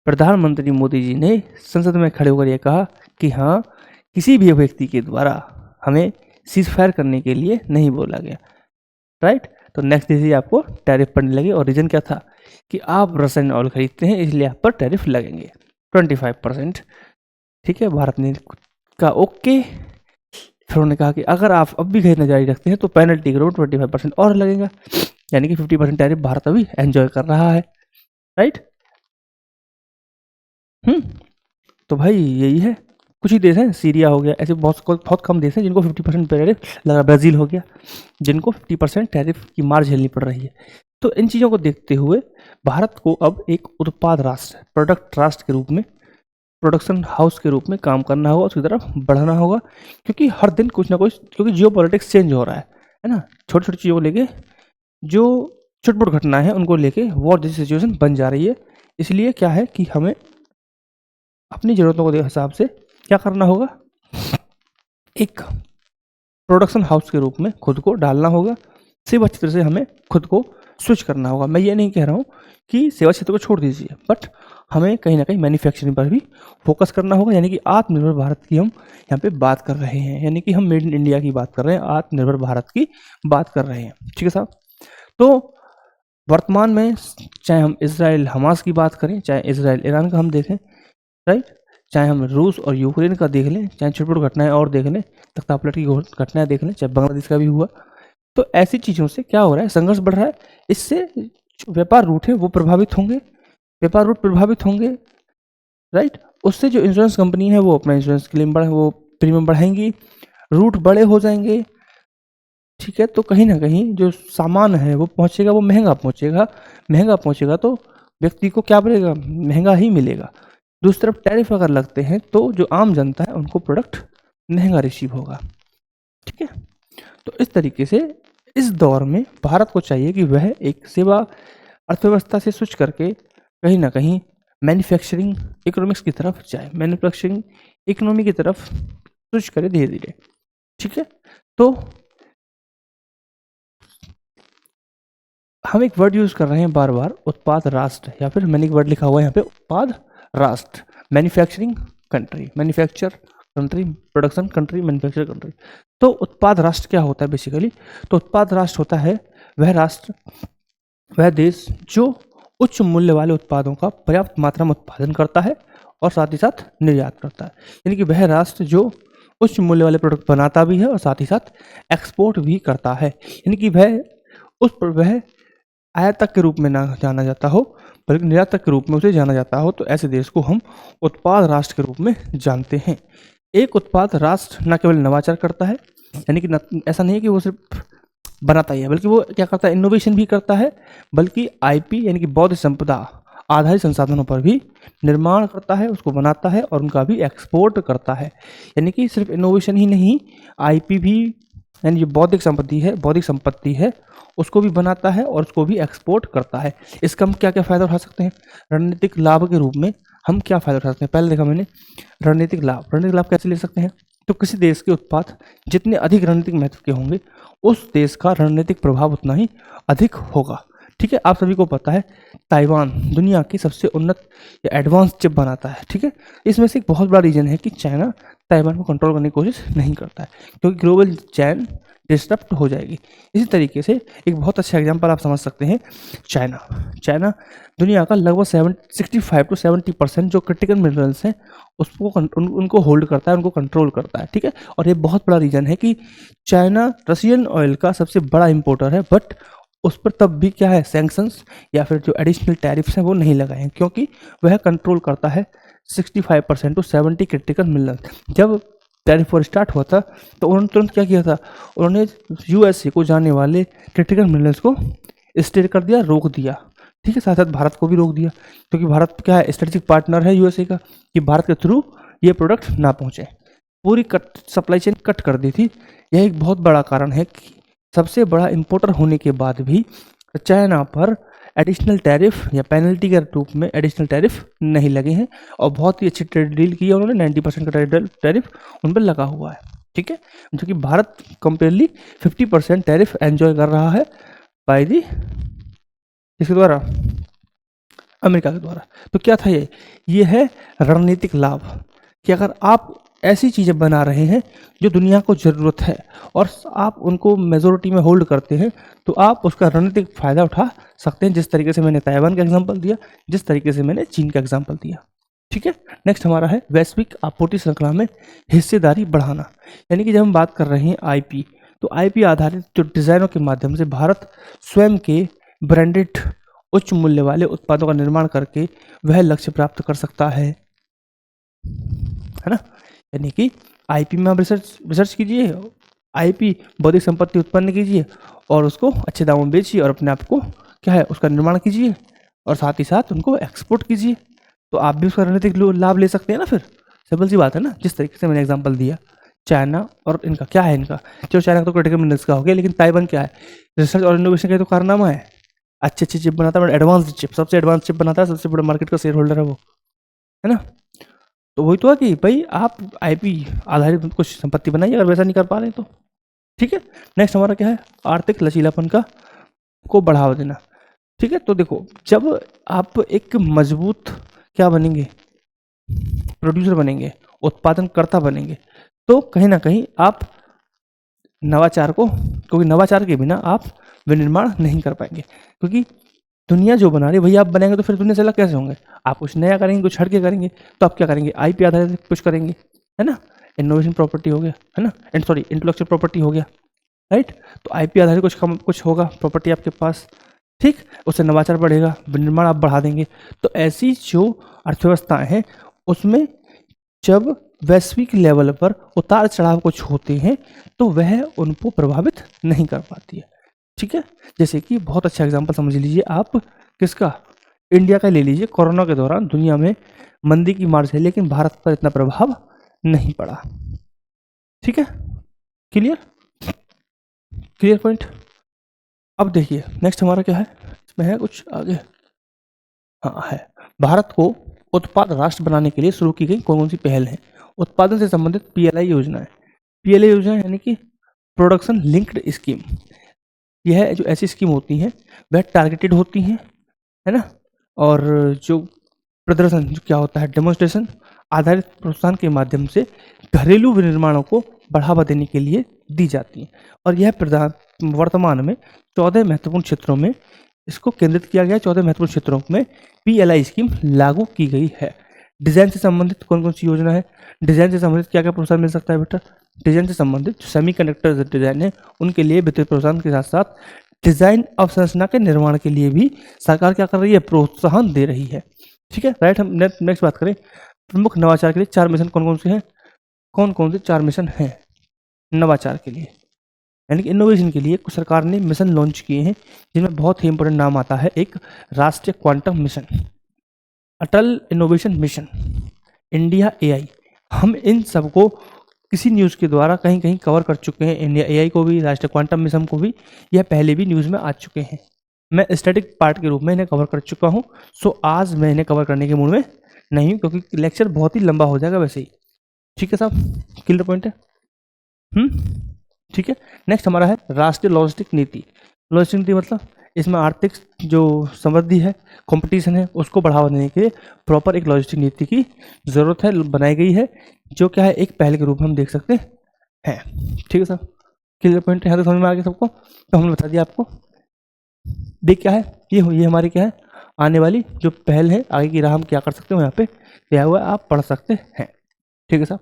प्रधानमंत्री मोदी जी ने संसद में खड़े होकर यह कहा कि हाँ, किसी भी व्यक्ति के द्वारा हमें सीज फायर करने के लिए नहीं बोला गया। राइट, तो नेक्स्ट डे से आपको टैरिफ पड़ने लगे, और रीजन क्या था कि आप रसायन ऑयल खरीदते हैं इसलिए आप पर टैरिफ लगेंगे 25%। ठीक है, भारत ने कहा ओके, फिर उन्होंने कहा कि अगर आप अब भी खरीदना जारी रखते हैं तो पेनल्टी के रूप 25% और लगेगा, यानी कि 50% टैरिफ भारत अभी एंजॉय कर रहा है। राइट, तो भाई यही है। कुछ ही देश हैं, सीरिया हो गया, ऐसे बहुत कम देश हैं जिनको 50% टैरिफ लगा। ब्राज़ील हो गया जिनको 50% टैरिफ की मार झेलनी पड़ रही है। तो इन चीज़ों को देखते हुए भारत को अब एक उत्पाद राष्ट्र, प्रोडक्ट राष्ट्र के रूप में, प्रोडक्शन हाउस के रूप में काम करना होगा, उसकी तरफ बढ़ना होगा, क्योंकि हर दिन कुछ ना कुछ, क्योंकि जियो पॉलिटिक्स चेंज हो रहा है ना। छोटी छोटी चीज़ों को लेके जो छुटपुट घटना है उनको लेके वॉर जैसी सिचुएशन बन जा रही है। इसलिए क्या है कि हमें अपनी ज़रूरतों के हिसाब से क्या करना होगा, एक प्रोडक्शन हाउस के रूप में खुद को डालना होगा। सिर्फ अच्छी तरह से हमें खुद को स्विच करना होगा। मैं ये नहीं कह रहा हूँ कि सेवा क्षेत्र को छोड़ दीजिए, बट हमें कहीं ना कहीं मैन्युफैक्चरिंग पर भी फोकस करना होगा, यानी कि आत्मनिर्भर भारत की हम यहाँ पे बात कर रहे हैं, यानी कि हम मेड इन इंडिया की बात कर रहे हैं, आत्मनिर्भर भारत की बात कर रहे हैं। ठीक है साहब। तो वर्तमान में चाहे हम इसराइल हमास की बात करें, चाहे इसराइल ईरान का हम देखें, राइट, चाहे हम रूस और यूक्रेन का देख लें, चाहे छोटी छोटी घटनाएं और देख लें, तख्तापलट की घटनाएं देख लें, चाहे बांग्लादेश का भी हुआ, तो ऐसी चीज़ों से क्या हो रहा है, संघर्ष बढ़ रहा है। इससे जो व्यापार रूट है वो प्रभावित होंगे, व्यापार रूट प्रभावित होंगे, राइट। उससे जो इंश्योरेंस कंपनी है वो अपना इंश्योरेंस क्लेम वो प्रीमियम बढ़ाएंगी, रूट बड़े हो जाएंगे। ठीक है, तो कहीं ना कहीं जो सामान है वो पहुंचेगा, वो महंगा पहुंचेगा, महंगा पहुंचेगा तो व्यक्ति को क्या मिलेगा, महंगा ही मिलेगा। दूसरी तरफ टैरिफ अगर लगते हैं तो जो आम जनता है उनको प्रोडक्ट महंगा रिसीव होगा। ठीक है, तो इस तरीके से इस दौर में भारत को चाहिए कि वह एक सेवा अर्थव्यवस्था से स्विच करके कहीं ना कहीं मैन्युफैक्चरिंग इकोनॉमिक्स की तरफ जाए, मैन्युफैक्चरिंग इकोनॉमी की तरफ स्विच करे धीरे धीरे। ठीक है, तो हम एक वर्ड यूज कर रहे हैं बार बार, उत्पाद राष्ट्र, या फिर मैंने एक वर्ड लिखा हुआ है यहाँ पे, उत्पाद राष्ट्र, manufacturing country, manufacture country, production country, manufacture country. तो उत्पाद राष्ट्र क्या होता है बेसिकली? तो उत्पाद राष्ट्र होता है वह राष्ट्र, वह देश जो उच्च मूल्य वाले उत्पादों का पर्याप्त मात्रा में उत्पादन करता है और साथ ही साथ निर्यात करता है। यानी कि वह राष्ट्र जो उच्च मूल्य वाले प्रोडक्ट बनाता भी है और साथ ही साथ एक्सपोर्ट भी करता है। यानी कि वह आयातक के रूप में ना जाना जाता हो बल्कि निर्यातक के रूप में उसे जाना जाता हो, तो ऐसे देश को हम उत्पाद राष्ट्र के रूप में जानते हैं। एक उत्पाद राष्ट्र न केवल नवाचार करता है, यानी कि ऐसा नहीं है कि वो सिर्फ बनाता ही है, बल्कि वो क्या करता है, इनोवेशन भी करता है, बल्कि आईपी यानी कि बौद्धिक संपदा आधारित संसाधनों पर भी निर्माण करता है, उसको बनाता है और उनका भी एक्सपोर्ट करता है। यानी कि सिर्फ इनोवेशन ही नहीं, आईपी भी, यानी जो बौद्धिक संपत्ति है उसको भी बनाता है और उसको भी एक्सपोर्ट करता है। इसका हम क्या क्या फ़ायदा उठा सकते हैं? रणनीतिक लाभ के रूप में हम क्या फ़ायदा उठा सकते हैं? पहले देखा मैंने रणनीतिक लाभ कैसे ले सकते हैं? तो किसी देश के उत्पाद जितने अधिक रणनीतिक महत्व के होंगे उस देश का रणनीतिक प्रभाव उतना ही अधिक होगा। ठीक है, आप सभी को पता है ताइवान दुनिया की सबसे उन्नत या एडवांस चिप बनाता है। ठीक है, इसमें से एक बहुत बड़ा रीजन है कि चाइना ताइवान को कंट्रोल करने की कोशिश नहीं करता है, क्योंकि ग्लोबल चैन डिस्टर्ब हो जाएगी। इसी तरीके से एक बहुत अच्छा एग्जांपल आप समझ सकते हैं, चाइना दुनिया का लगभग 65 to 70% जो क्रिटिकल मिनरल्स हैं उसको उनको होल्ड करता है, उनको कंट्रोल करता है। ठीक है, और ये बहुत बड़ा रीजन है कि चाइना रशियन ऑयल का सबसे बड़ा इंपोर्टर है, बट उस पर तब भी क्या है, सैंक्शंस या फिर जो एडिशनल टैरिफ्स हैं वो नहीं लगाए हैं, क्योंकि वह कंट्रोल करता है 65% to 70 क्रिटिकल मिनरल। जब टैरिफ वॉर स्टार्ट हुआ था तो उन्होंने तुरंत क्या किया था, उन्होंने यूएसए को जाने वाले क्रिटिकल मिनरल्स को स्टे कर दिया, रोक दिया। ठीक है, साथ साथ भारत को भी रोक दिया, क्योंकि भारत क्या है, स्ट्रेटेजिक पार्टनर है यूएसए का, कि भारत के थ्रू ये प्रोडक्ट ना पहुंचे, पूरी सप्लाई चेन कट कर दी थी। यह एक बहुत बड़ा कारण है कि सबसे बड़ा इंपोर्टर होने के बाद भी चाइना पर एडिशनल टैरिफ या पेनल्टी के रूप में एडिशनल टैरिफ नहीं लगे हैं, और बहुत ही अच्छी ट्रेड डील की है उन्होंने, 90% का टैरिफ उन पर लगा हुआ है। ठीक है, जो कि भारत कंपेयरली 50% टैरिफ एंजॉय कर रहा है बाय दी इसके द्वारा, अमेरिका के द्वारा। तो क्या था ये है रणनीतिक लाभ, कि अगर आप ऐसी चीज़ें बना रहे हैं जो दुनिया को ज़रूरत है और आप उनको मेजोरिटी में होल्ड करते हैं, तो आप उसका रणनीतिक फ़ायदा उठा सकते हैं, जिस तरीके से मैंने ताइवान का एग्जांपल दिया, जिस तरीके से मैंने चीन का एग्जांपल दिया। ठीक है, नेक्स्ट हमारा है वैश्विक आपूर्ति श्रृंखला में हिस्सेदारी बढ़ाना। यानी कि जब हम बात कर रहे हैं आईपी, तो आईपी आधारित जो डिज़ाइनों के माध्यम से भारत स्वयं के ब्रांडेड उच्च मूल्य वाले उत्पादों का निर्माण करके वह लक्ष्य प्राप्त कर सकता है ना। यानी कि आईपी में आप रिसर्च कीजिए, आईपी बौद्धिक संपत्ति उत्पन्न कीजिए और उसको अच्छे दामों में बेचिए और अपने आप को क्या है उसका निर्माण कीजिए और साथ ही साथ उनको एक्सपोर्ट कीजिए, तो आप भी उसका रणनीतिक लाभ ले सकते हैं ना। फिर सिंपल सी बात है ना, जिस तरीके से मैंने एग्जांपल दिया चाइना और इनका क्या है, इनका चलो चाइना तो क्रिटिकल मिनरल्स का हो गया, लेकिन ताइवान क्या है, रिसर्च और इनोवेशन का तो कारनामा है, अच्छी चिप बनाता है, एडवांस चिप, सबसे एडवांस चिप बनाता है, सबसे बड़ा मार्केट का शेयर होल्डर है वो, है ना। तो वही तो है कि भाई आप आईपी आधारित कुछ संपत्ति बनाइए अगर वैसा नहीं कर पा रहे तो। ठीक है, नेक्स्ट हमारा क्या है, आर्थिक लचीलापन का को बढ़ावा देना। ठीक है, तो देखो जब आप एक मजबूत क्या बनेंगे, प्रोड्यूसर बनेंगे, उत्पादनकर्ता बनेंगे, तो कहीं ना कहीं आप नवाचार को, क्योंकि नवाचार के बिना आप विनिर्माण नहीं कर पाएंगे, क्योंकि दुनिया जो बना रही है वही आप बनाएंगे, तो फिर दुनिया से अलग कैसे होंगे? आप कुछ नया करेंगे, कुछ हट के करेंगे, तो आप क्या करेंगे? आईपी आधारित कुछ करेंगे, है ना, इनोवेशन प्रॉपर्टी हो गया, है ना, सॉरी इंटेलेक्चुअल प्रॉपर्टी हो गया, राइट। तो आईपी आधारित कुछ होगा प्रॉपर्टी आपके पास, ठीक, उससे नवाचार बढ़ेगा, विनिर्माण आप बढ़ा देंगे। तो ऐसी जो अर्थव्यवस्थाएं हैं उसमें जब वैश्विक लेवल पर उतार चढ़ाव कुछ होते हैं तो वह उनको प्रभावित नहीं कर पाती है। ठीक है, जैसे कि बहुत अच्छा एग्जांपल समझ लीजिए आप, किसका? इंडिया का ले लीजिए। कोरोना के दौरान दुनिया में मंदी की मार है, लेकिन भारत पर इतना प्रभाव नहीं पड़ा। ठीक है, क्लियर क्लियर पॉइंट। अब देखिए नेक्स्ट हमारा क्या है, इसमें है कुछ आगे, हाँ है, भारत को उत्पाद राष्ट्र बनाने के लिए शुरू की गई कौन कौन सी पहल है? उत्पादन से संबंधित पीएलआई योजना है। पीएलआई योजना यानी कि प्रोडक्शन लिंक्ड स्कीम। यह जो ऐसी स्कीम होती हैं वह टारगेटेड होती हैं, है ना, और जो प्रदर्शन जो क्या होता है, डेमोन्स्ट्रेशन आधारित प्रोत्साहन के माध्यम से घरेलू विनिर्माणों को बढ़ावा देने के लिए दी जाती हैं। और यह वर्तमान में 14 महत्वपूर्ण क्षेत्रों में इसको केंद्रित किया गया। 14 महत्वपूर्ण क्षेत्रों में पीएलआई स्कीम लागू की गई है। डिजाइन से संबंधित कौन कौन सी योजना है? डिजाइन से संबंधित क्या क्या प्रोत्साहन मिल सकता है बेटा? डिजाइन से संबंधित जो सेमीकंडक्टर डिजाइन है उनके लिए वित्तीय प्रोत्साहन के साथ साथ डिजाइन अवसंरचना के निर्माण के लिए भी सरकार क्या कर रही है? प्रोत्साहन दे रही है। ठीक है, राइट। हम नेक्स्ट बात करें, प्रमुख नवाचार के लिए 4 मिशन कौन कौन से हैं? कौन कौन से 4 मिशन हैं नवाचार के लिए, यानी कि इनोवेशन के लिए? कुछ सरकार ने मिशन लॉन्च किए हैं जिनमें बहुत ही इंपॉर्टेंट नाम आता है। एक राष्ट्रीय क्वांटम मिशन, अटल इनोवेशन मिशन, इंडिया एआई। हम इन सबको किसी न्यूज़ के द्वारा कहीं कहीं कवर कर चुके हैं। इंडिया एआई को भी, राष्ट्रीय क्वांटम मिशन को भी, यह पहले भी न्यूज़ में आ चुके हैं। मैं स्टैटिक पार्ट के रूप में इन्हें कवर कर चुका हूँ। सो आज मैं इन्हें कवर करने के मूड में नहीं हूँ, क्योंकि लेक्चर बहुत ही लंबा हो जाएगा वैसे ही। ठीक है साहब, क्लियर पॉइंट है। ठीक है, नेक्स्ट हमारा है राष्ट्रीय लॉजिस्टिक नीति। लॉजिस्टिक नीति मतलब इसमें आर्थिक जो समृद्धि है, कंपटीशन है, उसको बढ़ावा देने के लिए प्रॉपर एक लॉजिस्टिक नीति की ज़रूरत है, बनाई गई है, जो क्या है एक पहल के रूप में हम देख सकते हैं। ठीक है साहब, क्लियर पॉइंट यहाँ तक समझ में आ गया सबको? तो हमने बता दिया आपको। देख क्या है, ये हमारी क्या है, आने वाली जो पहल है, आगे की राह हम क्या कर सकते हो, यहाँ पे क्या हुआ आप पढ़ सकते हैं। ठीक है साहब,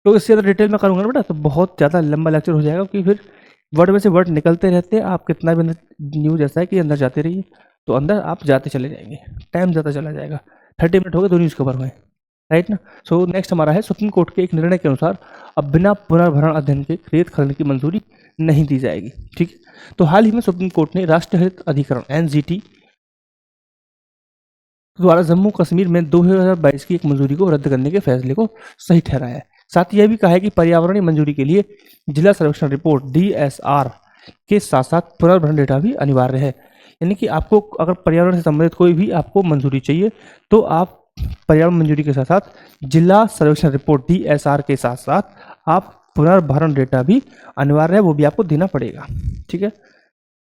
तो इससे ज़्यादा डिटेल में करूँगा ना बेटा तो बहुत ज़्यादा लंबा लेक्चर हो जाएगा, क्योंकि फिर वर्ड में से वर्ड निकलते रहते हैं। आप कितना भी अंदर न्यूज़ ऐसा है कि अंदर जाते रहिए तो अंदर आप जाते चले जाएंगे, टाइम ज़्यादा चला जाएगा। 30 मिनट हो गए, 2 न्यूज़ कवर हुए, राइट ना। सो नेक्स्ट हमारा है, सुप्रीम कोर्ट के एक निर्णय के अनुसार अब बिना पुनर्भरण अध्ययन के रेत खनन की मंजूरी नहीं दी जाएगी। ठीक है, तो हाल ही में सुप्रीम कोर्ट ने राष्ट्रीय हरित अधिकरण एनजीटी द्वारा जम्मू कश्मीर में 2022 की एक मंजूरी को रद्द करने के फैसले को सही ठहराया है। साथ ही यह भी कहा है कि पर्यावरणीय मंजूरी के लिए जिला सर्वेक्षण रिपोर्ट डीएसआर के साथ साथ पुनर्भरण डेटा भी अनिवार्य है। यानी कि आपको अगर पर्यावरण से संबंधित कोई भी आपको मंजूरी चाहिए तो आप पर्यावरण मंजूरी के साथ साथ जिला सर्वेक्षण रिपोर्ट डीएसआर के साथ साथ आप पुनर्भरण डेटा भी अनिवार्य है, वो भी आपको देना पड़ेगा। ठीक है,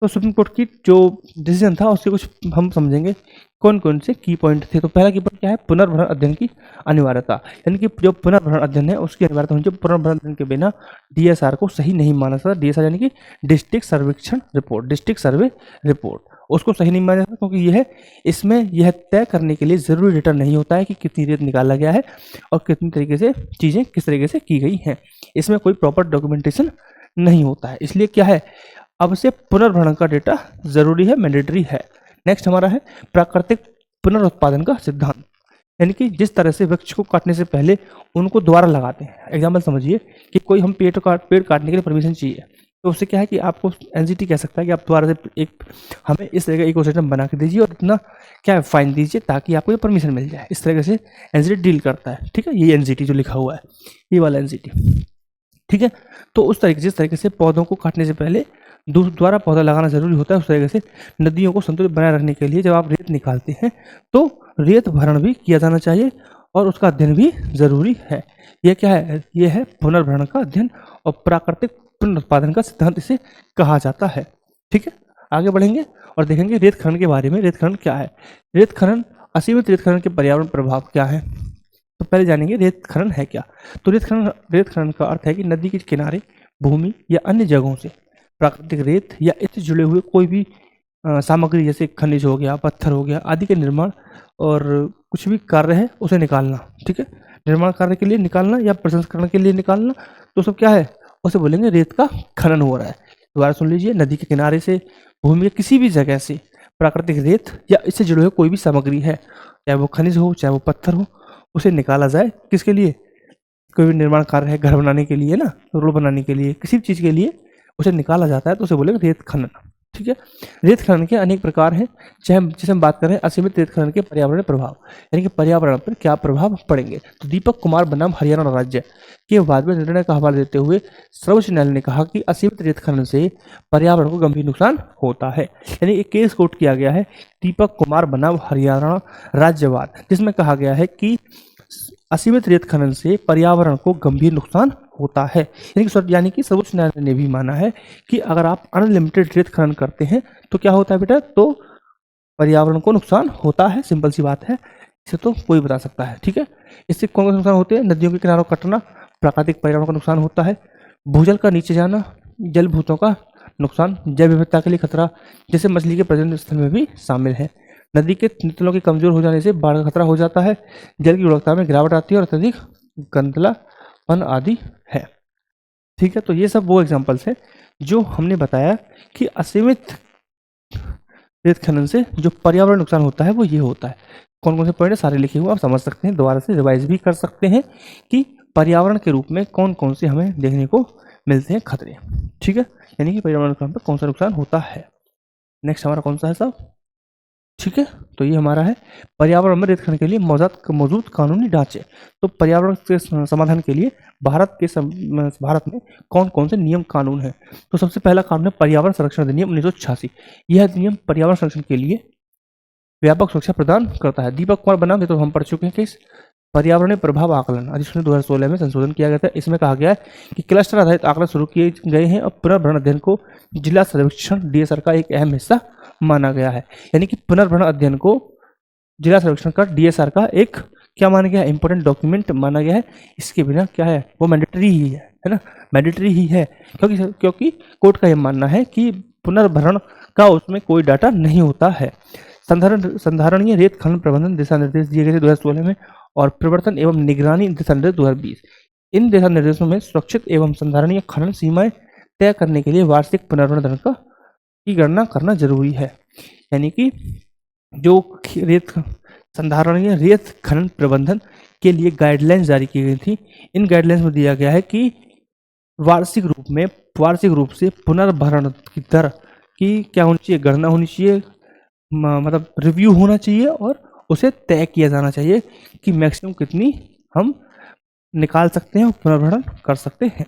तो सुप्रीम कोर्ट की जो डिसीजन था उससे कुछ हम समझेंगे कौन कौन से की पॉइंट थे। तो पहला की पॉइंट क्या है, पुनर्भरण अध्ययन की अनिवार्यता, यानी कि जो पुनर्भरण अध्ययन है उसकी अनिवार्यता होनी चाहिए। पुनर्भरण अध्ययन के बिना डीएसआर को सही नहीं माना सकता। डीएसआर यानी कि डिस्ट्रिक्ट सर्वेक्षण रिपोर्ट, डिस्ट्रिक्ट सर्वे रिपोर्ट, उसको सही नहीं माना सकता, क्योंकि यह इसमें यह तय करने के लिए ज़रूरी डेटा नहीं होता है कि कितनी रेत निकाला गया है और कितनी तरीके से चीज़ें किस तरीके से की गई हैं। इसमें कोई प्रॉपर डॉक्यूमेंटेशन नहीं होता है, इसलिए क्या है अब से पुनर्भरण का डेटा जरूरी है, मैंडेटरी है। नेक्स्ट हमारा है प्राकृतिक पुनरुत्पादन का सिद्धांत, यानी कि जिस तरह से वृक्ष को काटने से पहले उनको दोबारा लगाते हैं। एग्जाम्पल समझिए कि कोई हम पेड़ काटने के लिए परमिशन चाहिए, तो उससे क्या है कि आपको एनजीटी कह सकता है कि आप दोबारा से एक हमें इस तरह का इकोसिस्टम बना के दीजिए और इतना क्या है फाइन दीजिए ताकि आपको ये परमिशन मिल जाए। इस तरह से एनजीटी डील करता है। ठीक है, ये एनजीटी जो लिखा हुआ है, ये वाला एनजीटी। ठीक है, तो उस तरीके जिस तरीके से पौधों को काटने से पहले दोबारा पौधा लगाना जरूरी होता है, उस तरीके से नदियों को संतुलित बनाए रखने के लिए जब आप रेत निकालते हैं तो रेत भरण भी किया जाना चाहिए और उसका अध्ययन भी जरूरी है। यह क्या है, यह है पुनर्भरण का अध्ययन और प्राकृतिक पुनरुत्पादन का सिद्धांत इसे कहा जाता है। ठीक है, आगे बढ़ेंगे और देखेंगे रेत खनन के बारे में। रेत खनन क्या है? रेत खनन, असीमित रेत खनन के पर्यावरण प्रभाव क्या है? तो पहले जानेंगे रेत खनन है क्या। तो रेत खनन का अर्थ है कि नदी के किनारे, भूमि या अन्य जगहों से प्राकृतिक रेत या इससे जुड़े हुए कोई भी सामग्री जैसे खनिज हो गया, पत्थर हो गया आदि के निर्माण और कुछ भी कार्य है उसे निकालना। ठीक है, निर्माण कार्य के लिए निकालना या प्रसंस्करण के लिए निकालना, तो सब क्या है, उसे बोलेंगे रेत का खनन हो रहा है। दोबारा सुन लीजिए, नदी के किनारे से, भूमि के किसी भी जगह से प्राकृतिक रेत या इससे जुड़े हुए कोई भी सामग्री है, चाहे वो खनिज हो चाहे वो पत्थर हो, उसे निकाला जाए। किसके लिए? कोई भी निर्माण कार्य है, घर बनाने के लिए ना, रोड बनाने के लिए, किसी भी चीज़ के लिए उसे निकाला जाता है तो उसे बोलेंगे रेत खनन। ठीक है, रेत खनन के अनेक प्रकार हैं। जैसे हम बात करें असीमित रेत खनन के पर्यावरणीय प्रभाव, यानी कि पर्यावरण पर क्या प्रभाव पड़ेंगे। तो दीपक कुमार बनाम हरियाणा राज्य के बाद में निर्णय का हवाला देते हुए सर्वोच्च न्यायालय ने कहा कि असीमित रेत खनन से पर्यावरण को गंभीर नुकसान होता है। यानी एक केस कोर्ट किया गया है दीपक कुमार बनाम हरियाणा राज्यवाद, जिसमें कहा गया है कि असीमित रेत खनन से पर्यावरण को गंभीर नुकसान होता है। यानी कि सर्वोच्च न्यायालय ने भी माना है कि अगर आप अनलिमिटेड रेत खनन करते हैं तो क्या होता है बेटा, तो पर्यावरण को नुकसान होता है। सिंपल सी बात है, इसे तो कोई बता सकता है। ठीक है, इससे कौन कौन नुकसान होते हैं? नदियों के किनारों कटना, प्राकृतिक पर्यावरण का नुकसान होता है, भूजल का नीचे जाना, जल भूतों का नुकसान, जैव विविधता के लिए खतरा, जैसे मछली के प्रजनन स्थल में भी शामिल है। नदी के तलों के कमजोर हो जाने से बाढ़ का खतरा हो जाता है, जल की गुणवत्ता में गिरावट आती है और अत्यधिक गंदलापन आदि है। ठीक है, तो ये सब वो एग्जांपल्स हैं जो हमने बताया कि असीमित रेत खनन से जो पर्यावरण नुकसान होता है वो ये होता है। कौन कौन से पॉइंट सारे लिखे हुए आप समझ सकते हैं, दोबारा से रिवाइज भी कर सकते हैं कि पर्यावरण के रूप में कौन कौन से हमें देखने को मिलते हैं खतरे। ठीक है, यानी कि पर्यावरण नुकसान पर कौन सा नुकसान होता है। नेक्स्ट हमारा कौन सा है साहब? ठीक है, तो ये हमारा है पर्यावरण में रेत खनन के लिए मौजूद कानूनी ढांचे। तो पर्यावरण के समाधान के लिए भारत में कौन कौन से नियम कानून हैं? तो सबसे पहला कानून है पर्यावरण संरक्षण अधिनियम 1986। यह अधिनियम पर्यावरण संरक्षण के लिए व्यापक सुरक्षा प्रदान करता है। दीपक कुमार बनाम, ये तो हम पढ़ चुके हैं कि पर्यावरणीय प्रभाव आकलन अधिसूचना 2016 में संशोधन किया गया था। इसमें कहा गया है कि क्लस्टर आधारित आकलन शुरू किए गए हैं और पुनर्भरण अध्ययन को जिला सर्वेक्षण डीएसआर का एक अहम हिस्सा माना गया है। यानी कि पुनर्भरण अध्ययन को जिला सर्वेक्षण का डीएसआर का एक क्या माना गया है? इंपॉर्टेंट डॉक्यूमेंट माना गया है। इसके बिना क्या है, वो मैंडेटरी ही है ना, मैंडेटरी ही है, क्योंकि कोर्ट का यह मानना है कि पुनर्भरण का उसमें कोई डाटा नहीं होता है। संधारणीय रेत खनन प्रबंधन दिशा निर्देश दिए गए थे 2016 में और प्रवर्तन एवं निगरानी दिशा निर्देश 2020। इन दिशा निर्देशों में सुरक्षित एवं संधारणीय खनन सीमाएं तय करने के लिए वार्षिक पुनर्भरण दर की गणना करना जरूरी है। यानी कि जो संधारणीय रेत खनन प्रबंधन के लिए गाइडलाइंस जारी की गई थी, इन गाइडलाइंस में दिया गया है कि वार्षिक रूप से पुनर्भरण की दर की क्या होनी चाहिए, गणना होनी चाहिए, मतलब रिव्यू होना चाहिए और उसे तय किया जाना चाहिए कि मैक्सिमम कितनी हम निकाल सकते हैं और पुनर्भरण कर सकते हैं।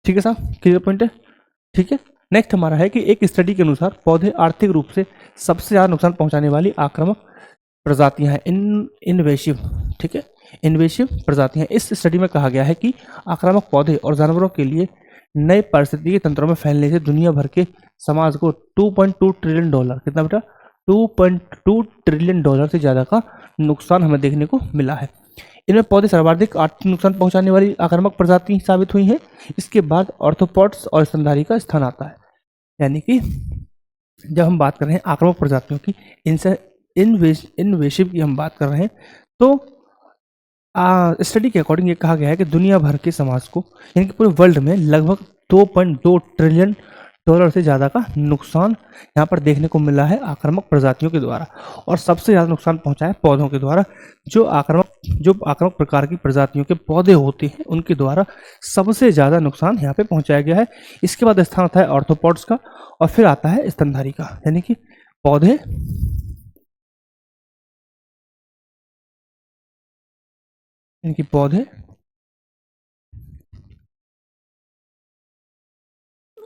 ठीक है साहब, क्लियर पॉइंट है? ठीक है, नेक्स्ट हमारा है कि एक स्टडी के अनुसार पौधे आर्थिक रूप से सबसे ज़्यादा नुकसान पहुंचाने वाली आक्रामक प्रजातियां हैं, इनवेसिव। ठीक है, इनवेसिव प्रजातियां। इस स्टडी में कहा गया है कि आक्रामक पौधे और जानवरों के लिए नए पारिस्थितिकी तंत्रों में फैलने से दुनिया भर के समाज को $2.2 ट्रिलियन, कितना बेटा, $2.2 ट्रिलियन से ज़्यादा का नुकसान हमें देखने को मिला है। इनमें पौधे सर्वाधिक आर्थिक नुकसान पहुंचाने वाली आक्रामक प्रजाति साबित हुई हैं। इसके बाद ऑर्थोपॉड्स और स्तनधारी का स्थान आता है। यानी कि जब हम बात कर रहे हैं आक्रामक प्रजातियों की, इनसे इनवेसिव की हम बात कर रहे हैं, तो स्टडी के अकॉर्डिंग ये कहा गया है कि दुनिया भर के समाज को, यानी कि पूरे वर्ल्ड में लगभग $2.2 ट्रिलियन से ज़्यादा का नुकसान यहाँ पर देखने को मिला है आक्रामक प्रजातियों के द्वारा। और सबसे ज़्यादा नुकसान पहुँचा है पौधों के द्वारा। जो आक्रामक प्रकार की प्रजातियों के पौधे होते हैं उनके द्वारा सबसे ज़्यादा नुकसान यहाँ पे पहुँचाया गया है। इसके बाद स्थान आता है ऑर्थोपॉड्स का और फिर आता है स्तनधारी का। यानी कि पौधे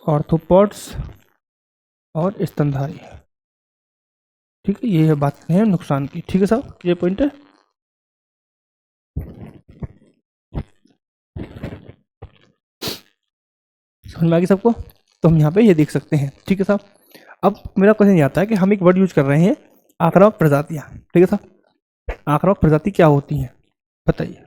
ऑर्थोपॉड्स और स्तनधारी। ठीक है, ये बात है नुकसान की। ठीक है साहब, ये पॉइंट है। समझ में आ गई सबको? तो हम यहाँ पे ये देख सकते हैं। ठीक है साहब, अब मेरा क्वेश्चन ये आता है कि हम एक वर्ड यूज कर रहे हैं आक्रामक प्रजातियां, ठीक है साहब। आक्रामक प्रजाति क्या होती हैं बताइए।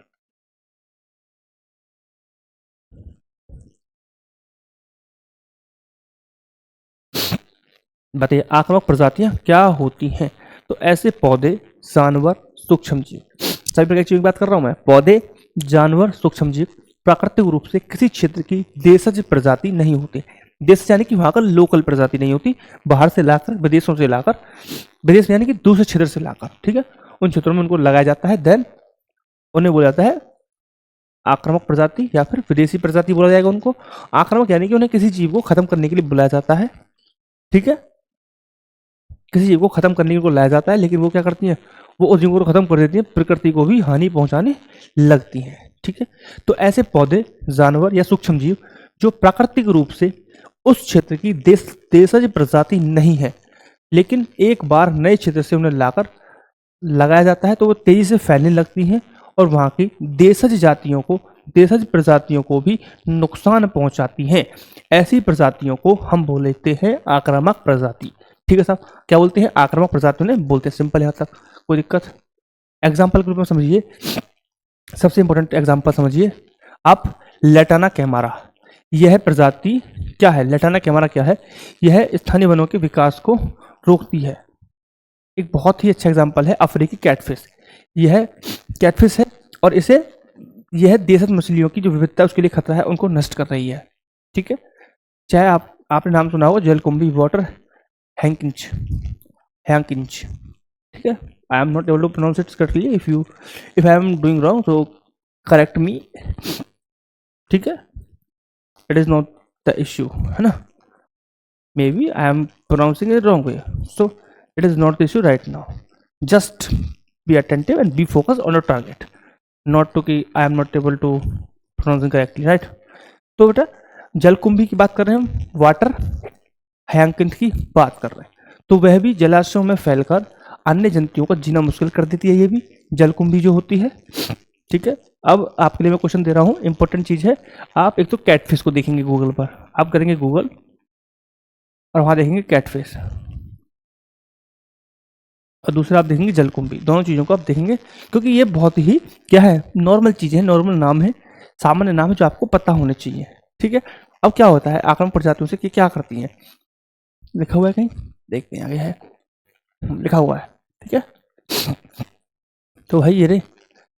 बताइए आक्रामक प्रजातियां क्या होती हैं। तो ऐसे पौधे, जानवर, सूक्ष्म जीव, सभी प्रकार की चीजों की बात कर रहा हूं मैं। पौधे, जानवर, सूक्ष्म जीव प्राकृतिक रूप से किसी क्षेत्र की देशज प्रजाति नहीं होते। देश यानी कि वहां का लोकल प्रजाति नहीं होती, बाहर से लाकर, विदेशों से लाकर, विदेश यानी कि दूसरे क्षेत्र से लाकर, ठीक है, उन क्षेत्रों में उनको लगाया जाता है, देन उन्हें बोला जाता है आक्रामक प्रजाति या फिर विदेशी प्रजाति बोला जाएगा उनको। आक्रामक यानी कि उन्हें किसी जीव को खत्म करने के लिए बुलाया जाता है, ठीक है, किसी जीव को खत्म करने को लाया जाता है, लेकिन वो क्या करती हैं, वो उस जीव को खत्म कर देती हैं, प्रकृति को भी हानि पहुंचाने लगती हैं, ठीक है। तो ऐसे पौधे, जानवर या सूक्ष्म जीव जो प्राकृतिक रूप से उस क्षेत्र की देशज प्रजाति नहीं है, लेकिन एक बार नए क्षेत्र से उन्हें लाकर लगाया जाता है तो वो तेजी से फैलने लगती हैं और वहां की देशज जातियों को, देशज प्रजातियों को भी नुकसान पहुंचाती हैं। ऐसी प्रजातियों को हम बोलते हैं आक्रामक प्रजाति, ठीक है साहब। क्या बोलते हैं, आक्रामक प्रजातियों ने बोलते हैं, सिंपल यहाँ तक, कोई दिक्कत। एग्जाम्पल के रूप में समझिए, सबसे इंपॉर्टेंट एग्जाम्पल समझिए आप, लेटाना कैमारा। यह प्रजाति क्या है, लेटाना कैमारा क्या है, यह स्थानीय वनों के विकास को रोकती है। एक बहुत ही अच्छा एग्जाम्पल है अफ्रीकी कैटफिश। यह कैटफिश है और इसे, यह देशज मछलियों की जो विविधता उसके लिए खतरा है, उनको नष्ट कर रही है, ठीक है। चाहे आपने नाम सुना होगा जलकुंभी, वाटर हैंकिंच, ठीक है। I am not able to pronounce it correctly, if I am doing wrong so correct me, ठीक है। It is not the issue, है ना, may be I am pronouncing it wrong way, so it is not the issue right now. Just be attentive and be focused on your target, not to कि I am not able to pronounce correctly, right? तो बेटा जलकुंभी की बात कर रहे हैं हम, वाटर हयांकिंथ की बात कर रहे हैं, तो वह भी जलाशयों में फैलकर अन्य जंतुओं को जीना मुश्किल कर देती है, ये भी जलकुंभी जो होती है, ठीक है। अब आपके लिए मैं क्वेश्चन दे रहा हूँ, इंपॉर्टेंट चीज है। आप एक तो कैटफिश को देखेंगे गूगल पर, आप करेंगे गूगल और वहां देखेंगे कैटफिश, और दूसरा आप देखेंगे जलकुंभी। दोनों चीज़ों को आप देखेंगे क्योंकि ये बहुत ही क्या है, नॉर्मल चीज़ें हैं, नॉर्मल नाम है, सामान्य नाम है जो आपको पता होने चाहिए, ठीक है। अब क्या होता है आक्रामक प्रजातियों से, क्या करती हैं, लिखा हुआ है कहीं, देखते हैं आगे है, लिखा हुआ है, ठीक है। तो भाई ये रे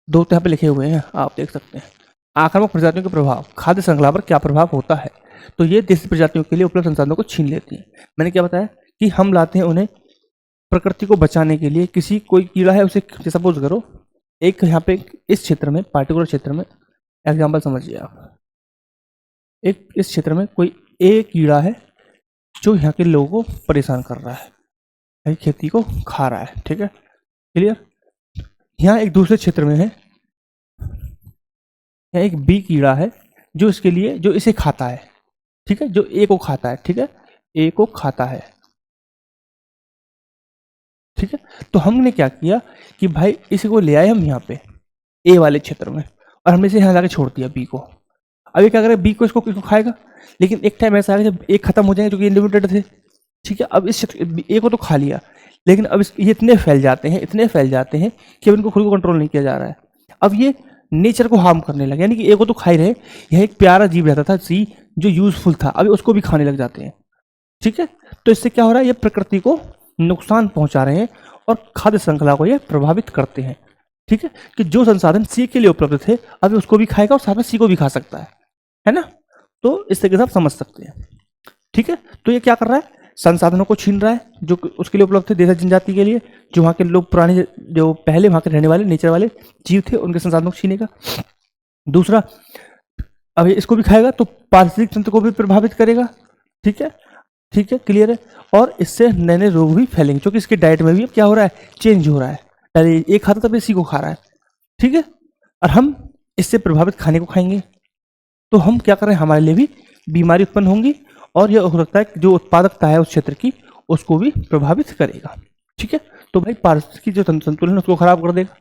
दो यहाँ पे लिखे हुए हैं, आप देख सकते हैं। आक्रामक प्रजातियों के प्रभाव, खाद्य श्रृंखला पर क्या प्रभाव होता है। तो ये देसी प्रजातियों के लिए उपलब्ध संसाधनों को छीन लेती है। मैंने क्या बताया कि हम लाते हैं उन्हें प्रकृति को बचाने के लिए। किसी कोई कीड़ा है उसे, सपोज करो एक यहाँ पे इस क्षेत्र में, पार्टिकुलर क्षेत्र में, एग्जांपल समझिए आप, एक इस क्षेत्र में कोई एक कीड़ा है जो यहाँ के लोगों को परेशान कर रहा है, खेती को खा रहा है, ठीक है, क्लियर। यहाँ एक दूसरे क्षेत्र में है, यहाँ एक बी कीड़ा है जो इसके लिए, जो इसे खाता है, ठीक है, जो ए को खाता है, ठीक है, ए को खाता है, ठीक है। तो हमने क्या किया कि भाई इसी को ले आए हम यहाँ पे ए वाले क्षेत्र में, और हमने इसे यहाँ लाके छोड़ दिया बी को। अब ये क्या करेगा, बी को इसको खाएगा, लेकिन एक टाइम ऐसा आएगा जब ए खत्म हो जाएंगे, जो कि लिमिटेड थे, ठीक है। अब इस क्षेत्र ए को तो खा लिया, लेकिन अब ये इतने फैल जाते हैं, इतने फैल जाते हैं कि अब इनको खुद को कंट्रोल नहीं किया जा रहा है। अब ये नेचर को हार्म करने लगे, यानी कि ए को तो खा ही रहे, यह एक प्यारा जीव रहता था सी जो यूजफुल था, अभी उसको भी खाने लग जाते हैं, ठीक है। तो इससे क्या हो रहा है, ये प्रकृति को नुकसान पहुंचा रहे हैं और खाद्य श्रृंखला को ये प्रभावित करते हैं, ठीक है। कि जो संसाधन सी के लिए उपलब्ध थे अभी उसको भी खाएगा और साथ में सी को भी खा सकता है ना। तो इस तरीके से आप समझ सकते हैं, ठीक है। तो ये क्या कर रहा है, संसाधनों को छीन रहा है जो उसके लिए उपलब्ध थे देशज जनजाति के लिए, जो वहाँ के लोग पुराने, जो पहले वहाँ के रहने वाले नेचर वाले जीव थे, उनके संसाधनों को छीनेगा। दूसरा, अब इसको भी खाएगा तो पारिस्थितिक तंत्र को भी प्रभावित करेगा, ठीक है, ठीक है, क्लियर है। और इससे नए नए रोग भी फैलेंगे, क्योंकि इसके डाइट में भी अब क्या हो रहा है, चेंज हो रहा है, पहले एक खाता तब इसी को खा रहा है, ठीक है। और हम इससे प्रभावित खाने को खाएंगे तो हम क्या कर रहे हैं, हमारे लिए भी बीमारी उत्पन्न होंगी, और यह हो सकता है कि जो उत्पादकता है उस क्षेत्र की उसको भी प्रभावित करेगा, ठीक है। तो भाई पारिस्थितिकी जो संतुलन है उसको खराब कर देगा,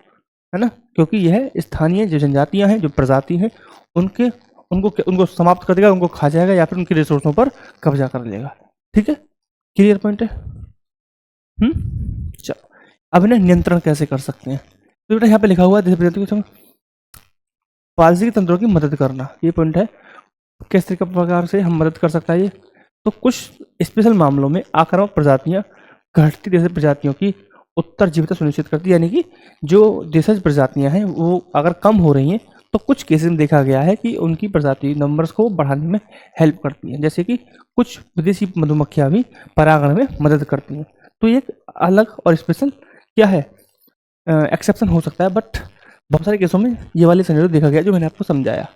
है ना, क्योंकि यह स्थानीय जो जनजातियां हैं, जो प्रजाति हैं, उनको समाप्त कर देगा, उनको खा जाएगा या फिर उनके रिसोर्सों पर कब्जा कर लेगा, ठीक है। क्लियर पॉइंट है? चलो अब इन्हें नियंत्रण कैसे कर सकते हैं, तो बेटा यहाँ पे लिखा हुआ है जैसे पारिस्थितिकी तंत्रों की मदद करना, ये पॉइंट है। किस तरीके प्रकार से हम मदद कर सकता है ये, तो कुछ स्पेशल मामलों में आक्रामक प्रजातियां घटती देशज प्रजातियों की उत्तरजीविता सुनिश्चित करती है, यानी कि जो देशज प्रजातियां हैं वो अगर कम हो रही हैं तो कुछ केसेस में देखा गया है कि उनकी प्रजाति नंबर्स को बढ़ाने में हेल्प करती हैं, जैसे कि कुछ विदेशी मधुमक्खियां भी परागण में मदद करती हैं। तो ये एक अलग और स्पेशल क्या है, एक्सेप्शन हो सकता है, बट बहुत सारे केसों में ये वाले सिनेरियो देखा गया जो मैंने आपको समझाया।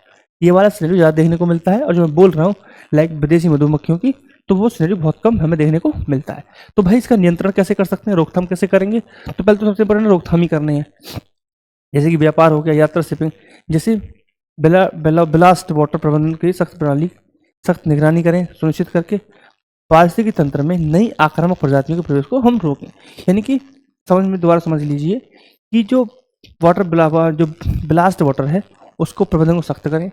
ये वाला सिनेरियो ज़्यादा देखने को मिलता है, और जो मैं बोल रहा हूँ लाइक विदेशी मधुमक्खियों की, तो वो सिनेरियो बहुत कम हमें देखने को मिलता है। तो भाई इसका नियंत्रण कैसे कर सकते हैं, रोकथाम कैसे करेंगे, तो पहले तो सबसे पहले रोकथाम ही करने हैं, जैसे कि व्यापार हो गया, यात्रा, शिपिंग, जैसे ब्लास्ट वाटर प्रबंधन की सख्त निगरानी करें, सुनिश्चित करके पारिस्थितिकी तंत्र में नई आक्रामक प्रजातियों के प्रवेश को हम रोकें। यानी कि दोबारा समझ लीजिए कि जो ब्लास्ट वाटर है उसको प्रबंधन को सख्त करें,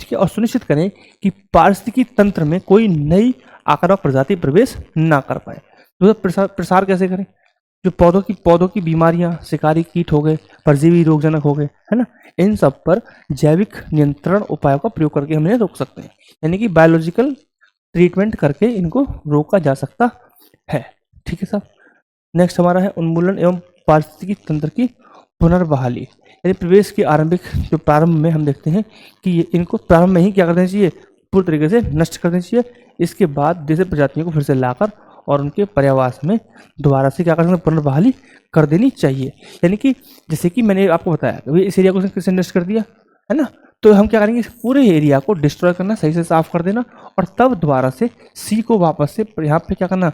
ठीक है, और सुनिश्चित करें कि पारिस्थितिकी तंत्र में कोई नई आक्रामक प्रजाति प्रवेश ना कर पाए। तो प्रसार कैसे करें, जो पौधों की बीमारियां, शिकारी कीट हो गए, परजीवी रोगजनक हो गए, है ना, इन सब पर जैविक नियंत्रण उपायों का प्रयोग करके हम इन्हें रोक सकते हैं, यानी कि बायोलॉजिकल ट्रीटमेंट करके इनको रोका जा सकता है। ठीक है साहब। नेक्स्ट हमारा है उन्मूलन एवं पारिस्थितिकी तंत्र की पुनर्बहाली, यानी प्रवेश के जो प्रारंभ में हम देखते हैं कि इनको प्रारंभ में ही क्या कर देना चाहिए, पूरी तरीके से नष्ट कर देना चाहिए। इसके बाद देशी प्रजातियों को फिर से लाकर और उनके पर्यावास में दोबारा से क्या कर सकते हैं, पुनर्बहाली कर देनी चाहिए। यानी कि जैसे कि मैंने आपको बताया इस एरिया को किसने नष्ट कर दिया है ना, तो हम क्या करेंगे, इस पूरे एरिया को डिस्ट्रॉय करना, सही से साफ कर देना, और तब दोबारा से सी को वापस से यहाँ पे क्या करना,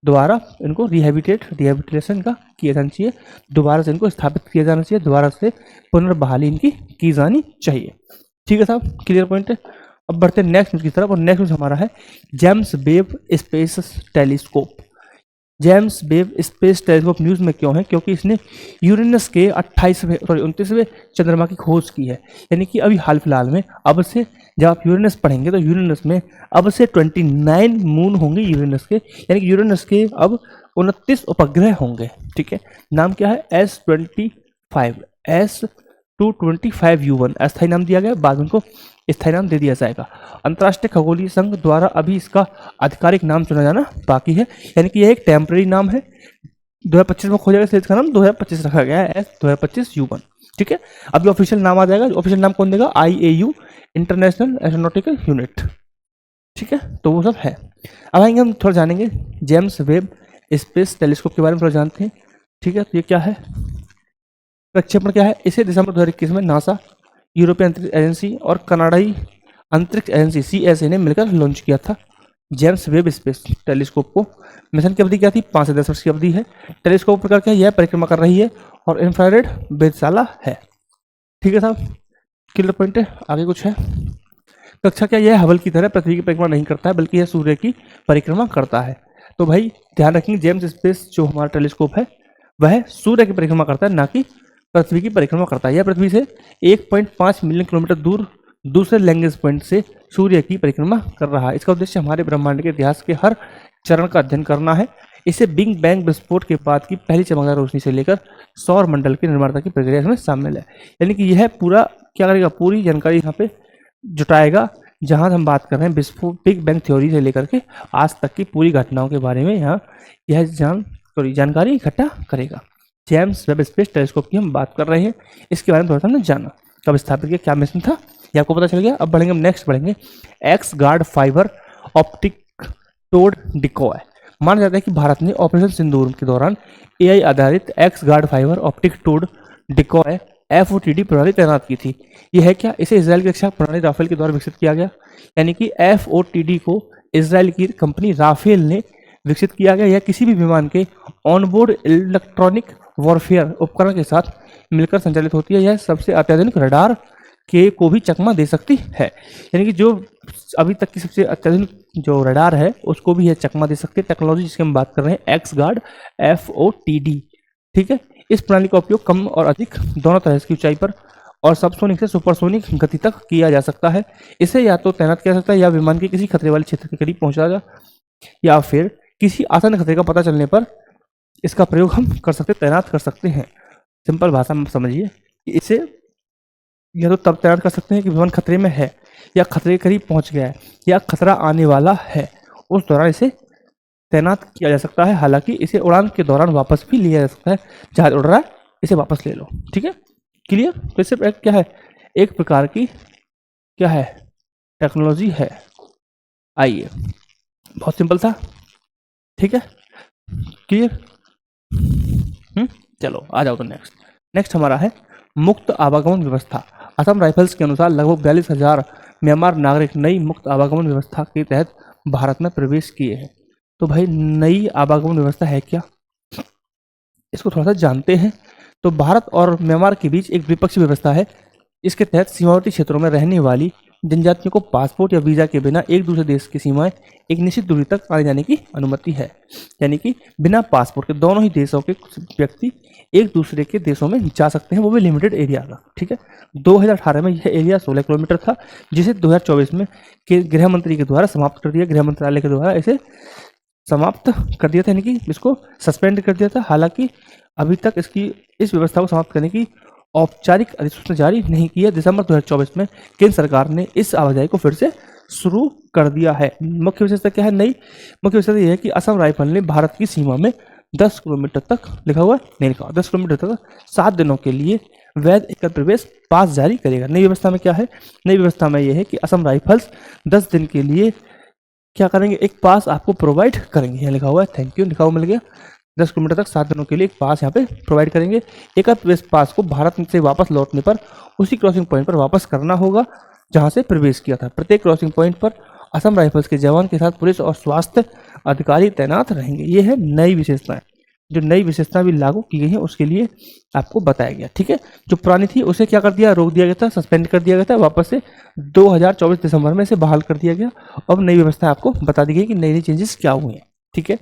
दोबारा इनको रिहेबिलिटेशन का किया जाना चाहिए, दोबारा से इनको स्थापित किया जाना चाहिए, दोबारा से पुनर्बहाली इनकी की जानी चाहिए। ठीक है साहब, क्लियर पॉइंट है। अब बढ़ते हैं नेक्स्ट न्यूज की तरफ, और नेक्स्ट न्यूज हमारा है James Webb space telescope. James Webb space telescope news में क्यों है, क्योंकि इसने यूरेनस के 29वें चंद्रमा की खोज की है। यानी कि अभी हाल फिलहाल में, अब से जब आप यूरेनस पढ़ेंगे तो यूरेनस में अब से 29 मून होंगे यूरेनस के, यानी कि यूरेनस के अब 29 उपग्रह होंगे। ठीक है, नाम क्या है, S225U1 अस्थायी नाम दिया गया, बाद में उनको स्थायी नाम दे दिया जाएगा। अंतर्राष्ट्रीय खगोलीय संघ द्वारा अभी इसका आधिकारिक नाम चुना जाना बाकी है, यानी कि यह एक टेम्पररी नाम है। 2025 में खोजा गया, इसका नाम 2025 रखा गया है, S2025U1। ठीक है, अभी ऑफिशियल नाम आ जाएगा। ऑफिशियल नाम कौन देगा, IAU, इंटरनेशनल एस्ट्रोनॉटिकल यूनिट। ठीक है, तो वो सब है। अब आएंगे हम थोड़ा जानेंगे जेम्स वेब स्पेस टेलीस्कोप के बारे में थोड़ा जानते हैं। ठीक है, तो ये क्या है, प्रक्षेपण क्या है, इसे दिसंबर 2021 में नासा, यूरोपियन अंतरिक्ष एजेंसी और कनाडाई अंतरिक्ष एजेंसी CSA ने मिलकर लॉन्च किया था। जेम्स वेब स्पेस टेलीस्कोप को मिशन की अवधि क्या थी, 5 से 10 वर्ष की अवधि है। टेलीस्कोप प्रकार क्या है, यह परिक्रमा कर रही है और इंफ्रारेड वेधशाला है। ठीक है साहब, क्लियर पॉइंट है। आगे कुछ है, कक्षा क्या, यह हबल की तरह पृथ्वी की परिक्रमा नहीं करता है, बल्कि यह सूर्य की परिक्रमा करता है। तो भाई ध्यान रखेंगे, जेम्स स्पेस जो हमारा टेलीस्कोप है वह सूर्य की परिक्रमा करता है, ना कि पृथ्वी की परिक्रमा करता है। यह पृथ्वी से 1.5 मिलियन किलोमीटर दूर दूसरे लैंग्वेज पॉइंट से सूर्य की परिक्रमा कर रहा है। इसका उद्देश्य हमारे ब्रह्मांड के इतिहास के हर चरण का अध्ययन करना है। इसे बिग बैंग विस्फोट के बाद की पहली चमकदार रोशनी से लेकर सौर मंडल के निर्माण तक की प्रक्रिया इसमें शामिल है। यानी कि यह पूरा क्या करेगा, पूरी जानकारी यहाँ पे जुटाएगा, जहाँ हम बात कर रहे हैं विस्फोट, बिग बैंग थ्योरी से लेकर के आज तक की पूरी घटनाओं के बारे में यहाँ यह जानकारी इकट्ठा करेगा। जेम्स वेब स्पेस टेलीस्कोप की हम बात कर रहे हैं, इसके बारे में थोड़ा सा हमने जाना, कब स्थापित किया, क्या मिशन था, ये आपको पता चल गया। अब बढ़ेंगे, हम नेक्स्ट बढ़ेंगे X guard fibre optic towed decoy. माना जाता है कि भारत ने ऑपरेशन सिंदूर के दौरान AI आधारित X guard fibre optic towed decoy FOTD प्रणाली तैनात की थी। यह है क्या, इसे इजराइल की रक्षा प्रणाली राफेल के द्वारा विकसित किया गया। यानी कि FOTD को इजराइल की कंपनी राफेल ने विकसित किया गया। यह किसी भी विमान के ऑनबोर्ड इलेक्ट्रॉनिक वॉरफेयर उपकरण के साथ मिलकर संचालित होती है। यह सबसे अत्याधुनिक रडार के को भी चकमा दे सकती है, यानी कि जो अभी तक की सबसे अत्याधुनिक जो रडार है उसको भी यह चकमा दे सकती है। टेक्नोलॉजी जिसके हम बात कर रहे हैं एक्स गार्ड FOTD। ठीक है, इस प्रणाली का उपयोग कम और अधिक दोनों तरह की ऊंचाई पर और सबसोनिक से सुपरसोनिक गति तक किया जा सकता है। इसे या तो तैनात किया जा सकता है या विमान के किसी खतरे वाले क्षेत्र के करीब पहुंचा जा, या फिर किसी आसान खतरे का पता चलने पर इसका प्रयोग हम कर सकते, तैनात कर सकते हैं। सिंपल भाषा में समझिए कि इसे या तो तब तैनात कर सकते हैं कि विमान खतरे में है या खतरे के करीब पहुंच गया है या खतरा आने वाला है, उस दौरान इसे तैनात किया जा सकता है। हालांकि इसे उड़ान के दौरान वापस भी लिया जा सकता है। जहाज उड़ रहा है, इसे वापस ले लो। ठीक है, क्लियर? तो इससे क्या है, एक प्रकार की क्या है, टेक्नोलॉजी है। आइए, बहुत सिंपल था। ठीक है, क्लियर? चलो आ जाओ तो नेक्स्ट हमारा है मुक्त आवागमन व्यवस्था। असम राइफल्स के अनुसार लगभग 42,000 म्यांमार नागरिक नई मुक्त आवागमन व्यवस्था के तहत भारत में प्रवेश किए हैं। तो भाई नई आवागमन व्यवस्था है क्या, इसको थोड़ा सा जानते हैं। तो भारत और म्यांमार के बीच एक द्विपक्षीय व्यवस्था है। इसके तहत सीमावर्ती क्षेत्रों में रहने वाली जनजातियों को पासपोर्ट या वीजा के बिना एक दूसरे देश की सीमाएं एक निश्चित दूरी तक आने जाने की अनुमति है। यानी कि बिना पासपोर्ट के दोनों ही देशों के व्यक्ति एक दूसरे के देशों में जा सकते हैं, वो भी लिमिटेड एरिया का। ठीक है, 2018 में यह एरिया 16 किलोमीटर था, जिसे 2024 में गृह मंत्री के द्वारा समाप्त कर दिया, गृह मंत्रालय के द्वारा इसे समाप्त कर दिया था, यानी कि इसको सस्पेंड कर दिया था। हालांकि अभी तक इस व्यवस्था को समाप्त करने की औपचारिक अधिसूचना जारी नहीं की है। दिसंबर 2024 में केंद्र सरकार ने इस आवाजाही को फिर से शुरू कर दिया है। मुख्य विशेषता क्या है, नई मुख्य विशेषता यह है कि असम राइफल ने भारत की सीमा में 10 किलोमीटर तक, लिखा हुआ नहीं लिखा, 10 किलोमीटर तक 7 दिनों के लिए वैध एकल प्रवेश पास जारी करेगा। नई व्यवस्था में क्या है, नई व्यवस्था में यह है कि असम राइफल्स 10 दिन के लिए क्या करेंगे, एक पास आपको प्रोवाइड करेंगे। यहाँ लिखा हुआ है, थैंक यू, लिखा हुआ मिल गया। 10 किलोमीटर तक 7 दिनों के लिए एक पास यहाँ पे प्रोवाइड करेंगे। एक प्रवेश पास को भारत से वापस लौटने पर उसी क्रॉसिंग पॉइंट पर वापस करना होगा जहां से प्रवेश किया था। प्रत्येक क्रॉसिंग पॉइंट पर असम राइफल्स के जवान के साथ पुलिस और स्वास्थ्य अधिकारी तैनात रहेंगे। ये है नई विशेषताएं। जो नई विशेषता भी लागू की गई है उसके लिए आपको बताया गया। ठीक है, जो पुरानी थी उसे क्या कर दिया, रोक दिया गया था, सस्पेंड कर दिया गया था, वापस से 2024 दिसंबर में इसे बहाल कर दिया गया। अब नई व्यवस्था आपको बता दी गई कि नई नई चेंजेस क्या हुए हैं। ठीक है,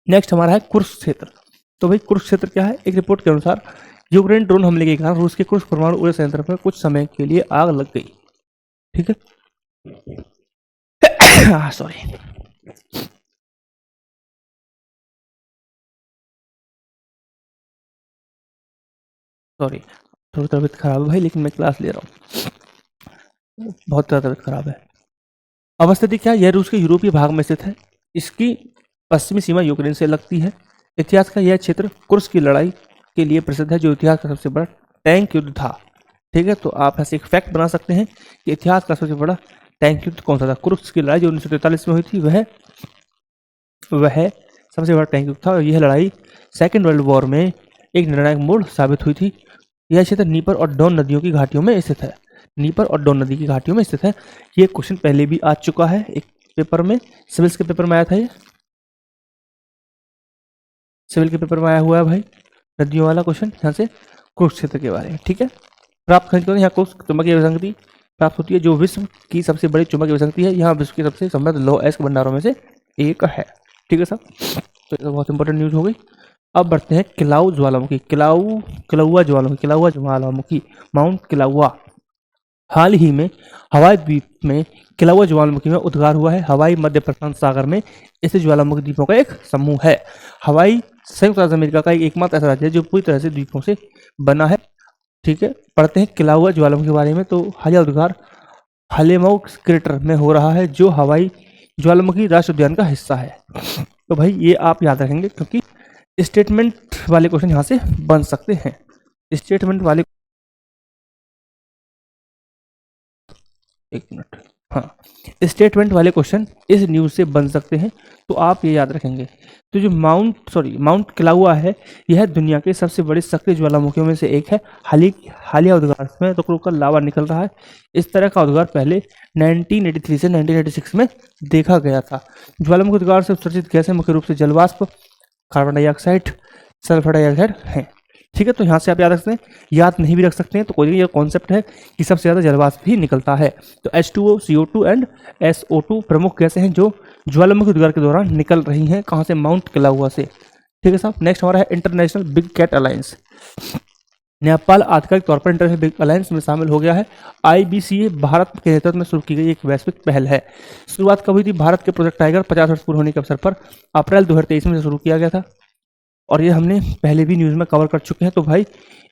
नेक्स्ट हमारा है कुरुक्षेत्र। तो भाई कुरुक्षेत्र क्या है, एक रिपोर्ट के अनुसार यूक्रेन ड्रोन हमले के कारण रूस के कुरुक्ष परमाणु ऊर्जा संयंत्र में कुछ समय के लिए आग लग गई। ठीक है, सॉरी, थोड़ी तबीयत खराब है भाई, लेकिन मैं क्लास ले रहा हूँ, बहुत ज़्यादा तबीयत खराब है। अवस्थिति क्या है, यह रूस के यूरोपीय भाग में स्थित है। इसकी पश्चिमी सीमा यूक्रेन से लगती है। इतिहास का यह क्षेत्र कुर्स्क की लड़ाई के लिए प्रसिद्ध है, जो इतिहास का सबसे बड़ा टैंक युद्ध था। ठीक है, तो आप ऐसे एक फैक्ट बना सकते हैं कि इतिहास का सबसे बड़ा टैंक युद्ध कौन सा था। कुर्स्क की लड़ाई जो 1943 में हुई थी, वह सबसे बड़ा टैंक युद्ध था। और यह लड़ाई सेकेंड वर्ल्ड वॉर में एक निर्णायक मोड़ साबित हुई थी। यह क्षेत्र नीपर और डॉन नदियों की घाटियों में स्थित है। नीपर और डॉन नदी की घाटियों में स्थित है। ये क्वेश्चन पहले भी आ चुका है एक पेपर में, सिविल्स के पेपर में आया था। ये सिविल के पेपर में आया हुआ है भाई, नदियों वाला क्वेश्चन, यहाँ से कुरुक्षेत्र के बारे में। ठीक है, प्राप्त खनिज करें, यहाँ को चुंबकीय विसंगति प्राप्त होती है, जो विश्व की सबसे बड़ी चुंबकीय विसंगति है। यहाँ विश्व की सबसे समृद्ध लौह अयस्क भंडारों में से एक है। ठीक है साहब, तो ये बहुत इंपॉर्टेंट न्यूज हो गई। अब बढ़ते हैं किलाउ ज्वालामुखी, किलाउआ ज्वालामुखी, माउंट किलाउआ। हाल ही में हवाई द्वीप में किलाउआ ज्वालामुखी में उद्गार हुआ है। हवाई मध्य प्रशांत सागर में ऐसे ज्वालामुखी द्वीपों का एक समूह है। हवाई संयुक्त राज्य अमेरिका का एकमात्र ऐसा राज्य है जो पूरी तरह से द्वीपों से बना है। ठीक है, पढ़ते हैं किलाउआ ज्वालामुखी के बारे में। तो हालिया उद्गार हालेमाउ क्रेटर में हो रहा है, जो हवाई ज्वालामुखी राष्ट्रीय उद्यान का हिस्सा है। तो भाई ये आप याद रखेंगे, क्योंकि स्टेटमेंट वाले क्वेश्चन यहाँ से बन सकते हैं। स्टेटमेंट वाले, एक मिनट, हाँ, स्टेटमेंट वाले क्वेश्चन इस न्यूज से बन सकते हैं, तो आप ये याद रखेंगे। तो जो माउंट किलाउआ है, यह दुनिया के सबसे बड़े सक्रिय ज्वालामुखियों में से एक है। हालिया उद्गार में तो रुक लावा निकल रहा है। इस तरह का उद्गार पहले 1983 से 1986 में देखा गया था। ज्वालामुखी उद्गार से उत्सर्जित गैसें मुख्य रूप से जलवाष्प, कार्बन डाइऑक्साइड, सल्फर डाइऑक्साइड हैं। ठीक है, तो यहाँ से आप याद रख सकते हैं, याद नहीं भी रख सकते हैं, तो कोई ये कॉन्सेप्ट है कि सबसे ज़्यादा जलवाष्प ही निकलता है। तो H2O, CO2 एंड SO2 प्रमुख गैसें हैं जो ज्वालामुखी उद्गार के दौरान निकल रही हैं। कहाँ से, माउंट किलाउआ से। ठीक है साहब, नेक्स्ट हमारा है international big cat alliance. Nepal आधिकारिक तौर पर इंटरनेशनल बिग अलायंस में शामिल हो गया है। IBCA भारत के नेतृत्व में शुरू की गई एक वैश्विक पहल है। शुरुआत कब हुई थी? भारत के प्रोजेक्ट टाइगर 50 वर्ष पूरे होने के अवसर पर अप्रैल 2023 में शुरू किया गया था, और ये हमने पहले भी न्यूज़ में कवर कर चुके हैं, तो भाई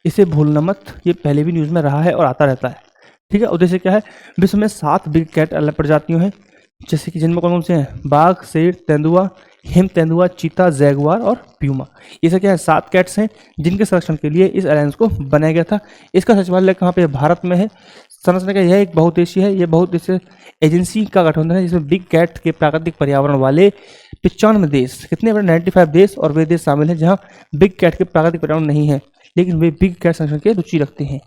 इसे भूलना मत, ये पहले भी न्यूज़ में रहा है और आता रहता है। ठीक है, उद्देश्य क्या है? विश्व में 7 बिग कैट अलग प्रजातियों हैं, जैसे कि जिनमें कौन कौन से हैं? बाघ, शेर, तेंदुआ, हिम तेंदुआ, चीता, जैगुआर और प्यूमा। ये सब क्या है? 7 कैट्स हैं जिनके संरक्षण के लिए इस अलायंस को बनाया गया था। इसका सचिवालय कहाँ पे है? भारत में है। संरचना का यह एक बहुउद्देशीय है, यह बहुउद्देशीय एजेंसी का गठन है जिसमें बिग कैट के प्राकृतिक पर्यावरण वाले 95 देश, कितने बड़े? 95 देश, और वे देश शामिल हैं जहाँ बिग कैट के प्राकृतिक पर्यावरण नहीं है, लेकिन वे बिग कैट संरक्षण की रुचि रखते हैं।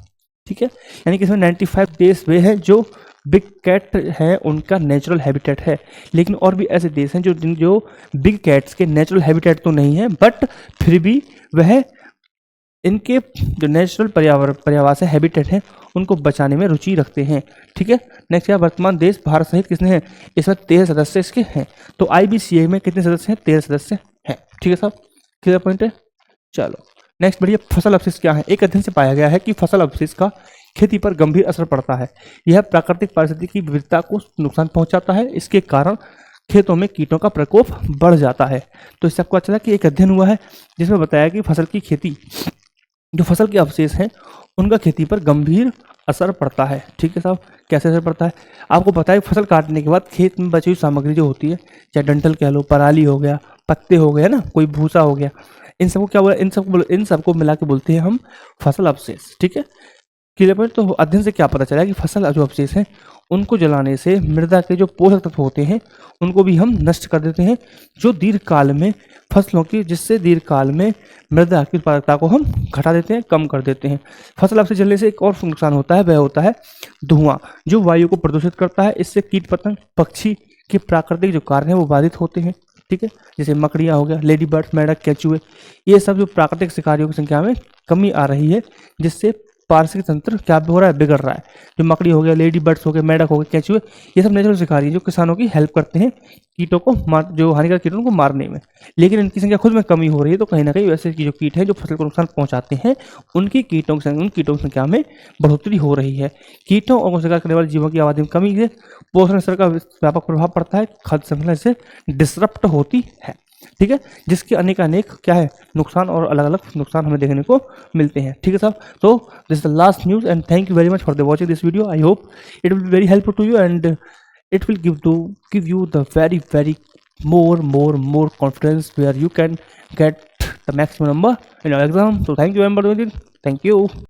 ठीक है, यानी कि इसमें 95 देश वे हैं जो बिग कैट है उनका नेचुरल हैबिटेट है, लेकिन और भी ऐसे देश हैं जो बिग कैट्स के नेचुरल हैबिटेट तो नहीं है, बट फिर भी वह इनके जो नेचुरल पर्यावास है, हैबिटेट है, उनको बचाने में रुचि रखते हैं। ठीक है, नेक्स्ट है वर्तमान देश भारत सहित कितने हैं? इसमें 13 सदस्य इसके हैं। तो IBCA में कितने सदस्य हैं? 13 सदस्य हैं। ठीक है साहब, क्लियर पॉइंट है। चलो नेक्स्ट बढ़िए, फसल अवशेष क्या है? एक अध्ययन से पाया गया है कि फसल अवशेष का खेती पर गंभीर असर पड़ता है। यह प्राकृतिक पारिस्थितिकी की विविधता को नुकसान पहुंचाता है। इसके कारण खेतों में कीटों का प्रकोप बढ़ जाता है। तो इससे आपको अच्छा लगा कि एक अध्ययन हुआ है जिसमें बताया कि फसल की खेती, जो फसल के अवशेष हैं उनका खेती पर गंभीर असर पड़ता है। ठीक है साहब, कैसे असर पड़ता है? आपको पता है फसल काटने के बाद खेत में बची हुई सामग्री जो होती है, चाहे डंठल कह लो, पराली हो गया, पत्ते हो गए ना, कोई भूसा हो गया, इन सबको क्या बोला? इन सबको मिला के बोलते हैं हम फसल अवशेष। ठीक है, क्लियर पॉइंट। तो अध्ययन से क्या पता चला कि फसल जो अवशेष हैं उनको जलाने से मृदा के जो पोषक तत्व होते हैं उनको भी हम नष्ट कर देते हैं, जो दीर्घकाल में फसलों की, जिससे दीर्घकाल में मृदा की उत्पादकता को हम घटा देते हैं, कम कर देते हैं। फसल अवशेष जलने से एक और नुकसान होता है, वह होता है धुआं, जो वायु को प्रदूषित करता है। इससे कीट पतंग, पक्षी के प्राकृतिक जो कार्य हैं वो बाधित होते हैं। ठीक है, जैसे मकड़ियाँ हो गया, लेडी बर्ड्स, मेंढक, केंचुए, ये सब जो प्राकृतिक शिकारियों की संख्या में कमी आ रही है, जिससे पारिस्थितिक तंत्र क्या हो रहा है? बिगड़ रहा है। जो मकड़ी हो गया, लेडी बर्ड्स हो गए, मेंढक हो गए, केंचुए, ये सब नेचुरल शिकारी जो किसानों की हेल्प करते हैं कीटों को जो हानिकारक कीटों को मारने में, लेकिन इनकी संख्या खुद में कमी हो रही है। तो कहीं ना कहीं वैसे की जो कीट है जो फसल को नुकसान पहुंचाते हैं, उन कीटों की संख्या में बढ़ोतरी हो रही है। कीटों और शिकार करने वाले जीवों की आबादी में कमी से पोषण स्तर का व्यापक प्रभाव पड़ता है, खाद्य श्रृंखला से डिसरप्ट होती है। ठीक है, जिसके अनेक क्या है? नुकसान, और अलग अलग नुकसान हमें देखने को मिलते हैं। ठीक है साहब, तो this is the last news and thank you very much for the watching this video. I hope it will be very helpful to you and it will give you the very more confidence where you can get the maximum number in your exam. So thank you, everybody. Thank you.